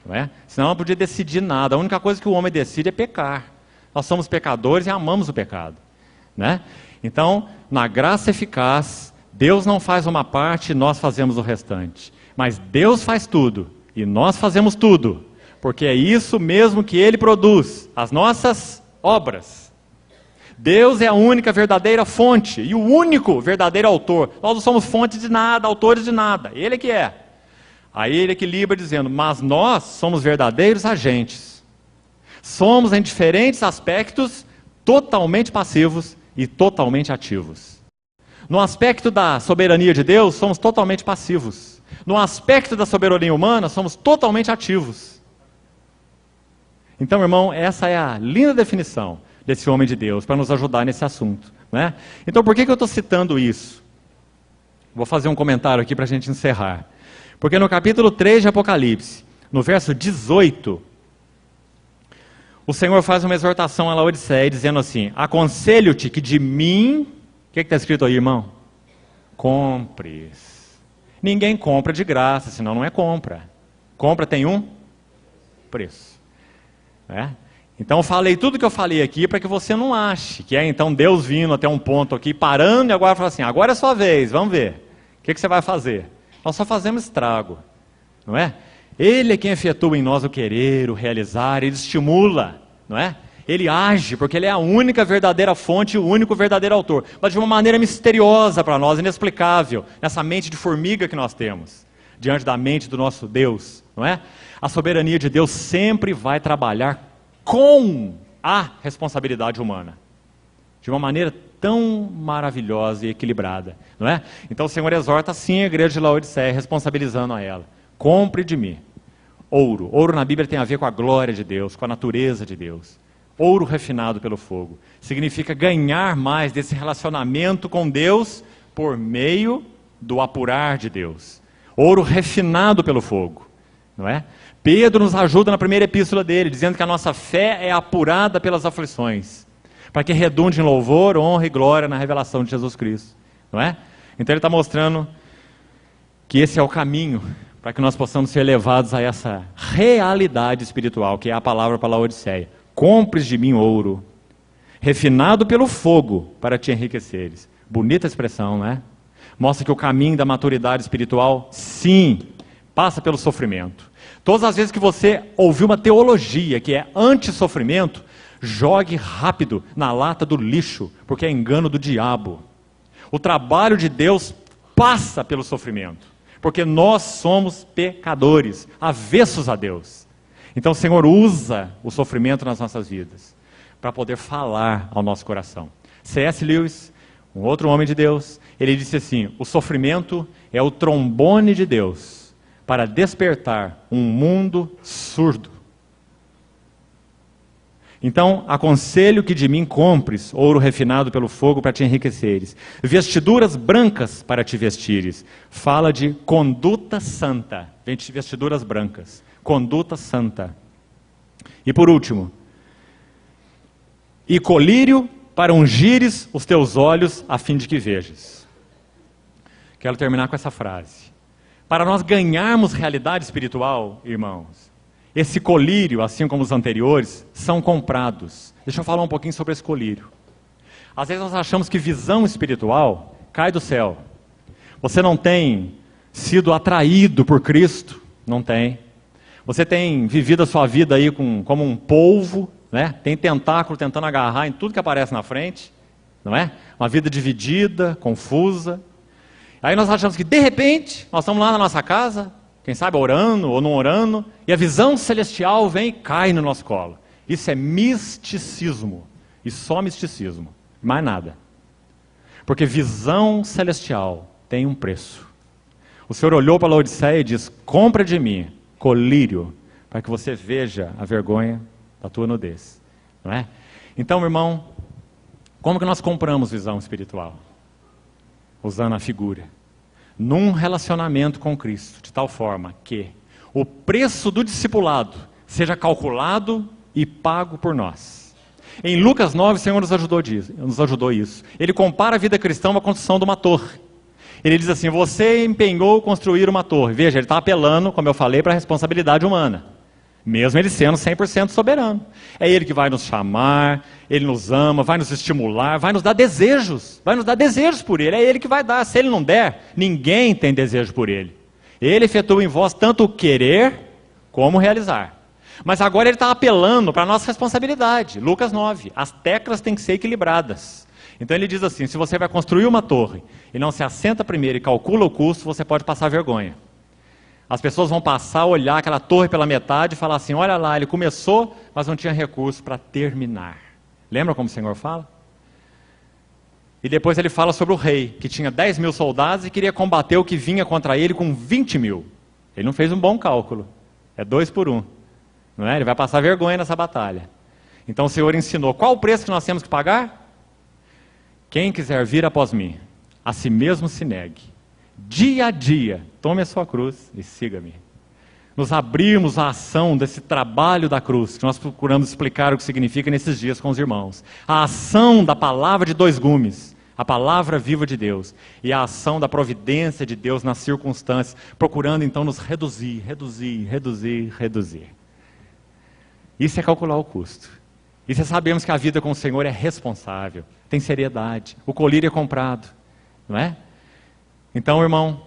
Não é? Senão não podia decidir nada. A única coisa que o homem decide é pecar. Nós somos pecadores e amamos o pecado. Né? Então, na graça eficaz, Deus não faz uma parte e nós fazemos o restante. Mas Deus faz tudo e nós fazemos tudo. Porque é isso mesmo que Ele produz, as nossas obras. Deus é a única verdadeira fonte e o único verdadeiro autor. Nós não somos fonte de nada, autores de nada. Ele é que é. Aí ele equilibra dizendo, mas nós somos verdadeiros agentes. Somos em diferentes aspectos totalmente passivos e totalmente ativos. No aspecto da soberania de Deus, somos totalmente passivos. No aspecto da soberania humana, somos totalmente ativos. Então, irmão, essa é a linda definição desse homem de Deus, para nos ajudar nesse assunto. Né? Então, por que eu estou citando isso? Vou fazer um comentário aqui para a gente encerrar. Porque no capítulo 3 de Apocalipse, no verso 18, o Senhor faz uma exortação a Laodiceia, dizendo assim, aconselho-te que de mim, o que está escrito aí, irmão? Compres. Ninguém compra de graça, senão não é compra. Compra tem um preço. Então eu falei tudo que eu falei aqui para que você não ache que é então Deus vindo até um ponto aqui, parando e agora fala assim, agora é sua vez, vamos ver. O que você vai fazer? Nós só fazemos estrago, não é? Ele é quem efetua em nós o querer, o realizar, ele estimula, não é? Ele age, porque ele é a única verdadeira fonte e o único verdadeiro autor, mas de uma maneira misteriosa para nós, inexplicável, nessa mente de formiga que nós temos, diante da mente do nosso Deus, não é? A soberania de Deus sempre vai trabalhar com a responsabilidade humana, de uma maneira tão maravilhosa e equilibrada, não é? Então o Senhor exorta assim a igreja de Laodiceia, responsabilizando a ela, compre de mim ouro. Ouro na Bíblia tem a ver com a glória de Deus, com a natureza de Deus. Ouro refinado pelo fogo, significa ganhar mais desse relacionamento com Deus por meio do apurar de Deus. Ouro refinado pelo fogo, não é? Pedro nos ajuda na primeira epístola dele, dizendo que a nossa fé é apurada pelas aflições, para que redunde em louvor, honra e glória na revelação de Jesus Cristo, não é? Então ele está mostrando que esse é o caminho para que nós possamos ser levados a essa realidade espiritual, que é a palavra para Laodiceia. Compres de mim ouro, refinado pelo fogo, para te enriqueceres. Bonita expressão, não é? Mostra que o caminho da maturidade espiritual, sim, passa pelo sofrimento. Todas as vezes que você ouviu uma teologia que é anti-sofrimento, jogue rápido na lata do lixo, porque é engano do diabo. O trabalho de Deus passa pelo sofrimento, porque nós somos pecadores, avessos a Deus. Então o Senhor usa o sofrimento nas nossas vidas, para poder falar ao nosso coração. C.S. Lewis, um outro homem de Deus, ele disse assim, o sofrimento é o trombone de Deus, para despertar um mundo surdo. Então, aconselho que de mim compres ouro refinado pelo fogo para te enriqueceres, vestiduras brancas para te vestires. Fala de conduta santa, vestiduras brancas, conduta santa. E por último, e colírio para ungires os teus olhos a fim de que vejas. Quero terminar com essa frase. Para nós ganharmos realidade espiritual, irmãos, esse colírio, assim como os anteriores, são comprados. Deixa eu falar um pouquinho sobre esse colírio. Às vezes nós achamos que visão espiritual cai do céu. Você não tem sido atraído por Cristo? Não tem. Você tem vivido a sua vida aí como um polvo, né? Tem tentáculo tentando agarrar em tudo que aparece na frente, não é? Uma vida dividida, confusa. Aí nós achamos que, de repente, nós estamos lá na nossa casa, quem sabe orando ou não orando, e a visão celestial vem e cai no nosso colo. Isso é misticismo, e só misticismo, mais nada. Porque visão celestial tem um preço. O Senhor olhou para a Laodiceia e diz: compra de mim colírio, para que você veja a vergonha da tua nudez. Não é? Então, meu irmão, como que nós compramos visão espiritual? Usando a figura. Num relacionamento com Cristo, de tal forma que o preço do discipulado seja calculado e pago por nós. Em Lucas 9, o Senhor nos ajudou isso. Ele compara a vida cristã a uma construção de uma torre. Ele diz assim: você empenhou construir uma torre. Veja, ele está apelando, como eu falei, para a responsabilidade humana. Mesmo ele sendo 100% soberano. É ele que vai nos chamar, ele nos ama, vai nos estimular, vai nos dar desejos. Vai nos dar desejos por ele, é ele que vai dar. Se ele não der, ninguém tem desejo por ele. Ele efetua em vós tanto o querer como o realizar. Mas agora ele está apelando para a nossa responsabilidade. Lucas 9, as teclas têm que ser equilibradas. Então ele diz assim: se você vai construir uma torre e não se assenta primeiro e calcula o custo, você pode passar vergonha. As pessoas vão passar a olhar aquela torre pela metade e falar assim: olha lá, ele começou, mas não tinha recurso para terminar. Lembra como o Senhor fala? E depois ele fala sobre o rei, que tinha 10 mil soldados e queria combater o que vinha contra ele com 20 mil. Ele não fez um bom cálculo. É 2 por 1. Não é? Ele vai passar vergonha nessa batalha. Então o Senhor ensinou: qual o preço que nós temos que pagar? Quem quiser vir após mim, a si mesmo se negue. Dia a dia, tome a sua cruz e siga-me. Nos abrirmos à ação desse trabalho da cruz, que nós procuramos explicar o que significa nesses dias com os irmãos. A ação da palavra de 2 gumes, a palavra viva de Deus, e a ação da providência de Deus nas circunstâncias, procurando então nos reduzir. Isso é calcular o custo. Isso é sabermos que a vida com o Senhor é responsável, tem seriedade. O colírio é comprado, não é? Então, irmão,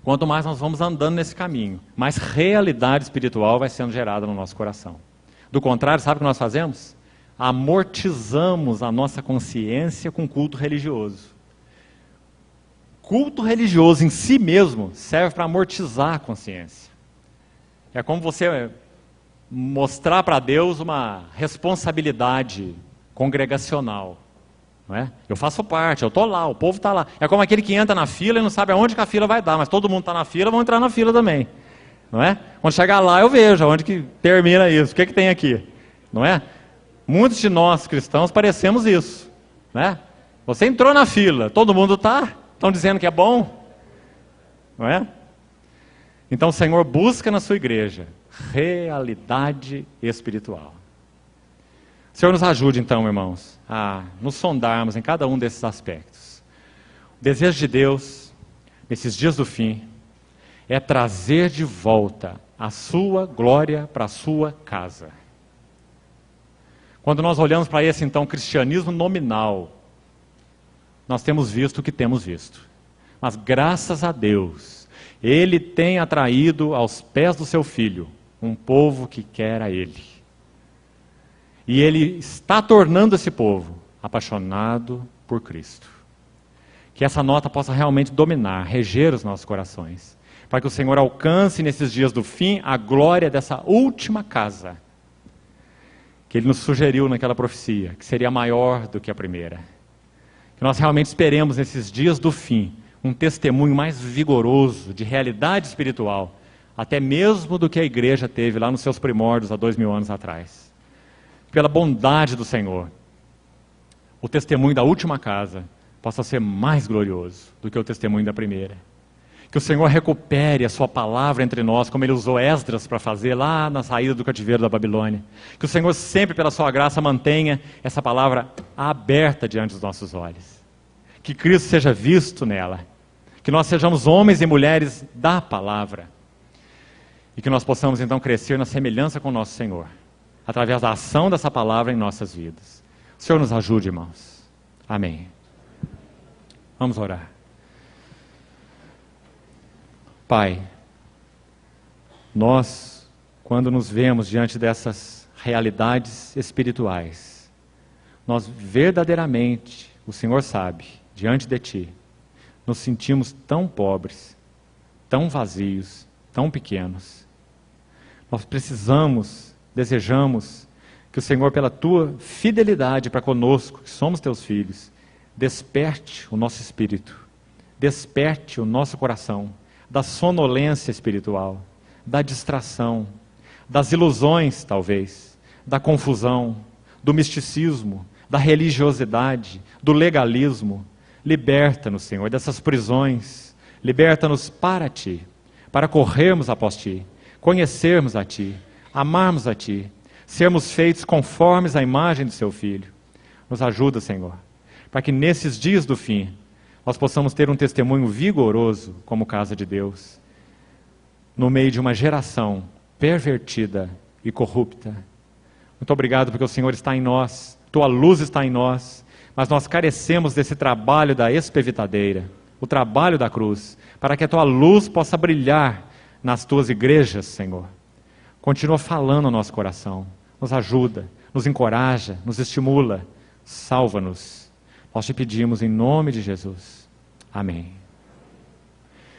quanto mais nós vamos andando nesse caminho, mais realidade espiritual vai sendo gerada no nosso coração. Do contrário, sabe o que nós fazemos? Amortizamos a nossa consciência com culto religioso. Culto religioso em si mesmo serve para amortizar a consciência. É como você mostrar para Deus uma responsabilidade congregacional. Não é? Eu faço parte, eu estou lá, o povo está lá. É como aquele que entra na fila e não sabe aonde que a fila vai dar, mas todo mundo está na fila, vão entrar na fila também. Não é? Quando chegar lá eu vejo aonde que termina isso, o que tem aqui. Não é? Muitos de nós cristãos parecemos isso. Não é? Você entrou na fila, todo mundo está, estão dizendo que é bom. Não é? Então o Senhor busca na sua igreja realidade espiritual. O Senhor nos ajude então, irmãos, a nos sondarmos em cada um desses aspectos. O desejo de Deus, nesses dias do fim, é trazer de volta a sua glória para a sua casa. Quando nós olhamos para esse então cristianismo nominal, nós temos visto o que temos visto. Mas graças a Deus, Ele tem atraído aos pés do seu Filho um povo que quer a Ele. E Ele está tornando esse povo apaixonado por Cristo. Que essa nota possa realmente dominar, reger os nossos corações. Para que o Senhor alcance nesses dias do fim a glória dessa última casa. Que Ele nos sugeriu naquela profecia, que seria maior do que a primeira. Que nós realmente esperemos nesses dias do fim um testemunho mais vigoroso de realidade espiritual, até mesmo do que a igreja teve lá nos seus primórdios há 2000 anos atrás. Pela bondade do Senhor, o testemunho da última casa possa ser mais glorioso do que o testemunho da primeira. Que o Senhor recupere a sua palavra entre nós, como Ele usou Esdras para fazer lá na saída do cativeiro da Babilônia. Que o Senhor sempre, pela sua graça, mantenha essa palavra aberta diante dos nossos olhos. Que Cristo seja visto nela. Que nós sejamos homens e mulheres da palavra. E que nós possamos então crescer na semelhança com o nosso Senhor, através da ação dessa palavra em nossas vidas. O Senhor nos ajude, irmãos. Amém. Vamos orar. Pai, nós, quando nos vemos diante dessas realidades espirituais, nós verdadeiramente, o Senhor sabe, diante de Ti, nos sentimos tão pobres, tão vazios, tão pequenos. Nós precisamos, desejamos que o Senhor, pela Tua fidelidade para conosco, que somos Teus filhos, desperte o nosso espírito, desperte o nosso coração da sonolência espiritual, da distração, das ilusões, talvez, da confusão, do misticismo, da religiosidade, do legalismo. Liberta-nos, Senhor, dessas prisões, liberta-nos para Ti, para corrermos após Ti, conhecermos a Ti, amarmos a Ti, sermos feitos conformes à imagem do Seu Filho. Nos ajuda, Senhor, para que nesses dias do fim, nós possamos ter um testemunho vigoroso como casa de Deus, no meio de uma geração pervertida e corrupta. Muito obrigado porque o Senhor está em nós, Tua luz está em nós, mas nós carecemos desse trabalho da espevitadeira, o trabalho da cruz, para que a Tua luz possa brilhar nas Tuas igrejas, Senhor. Continua falando no nosso coração, nos ajuda, nos encoraja, nos estimula, salva-nos. Nós te pedimos em nome de Jesus. Amém.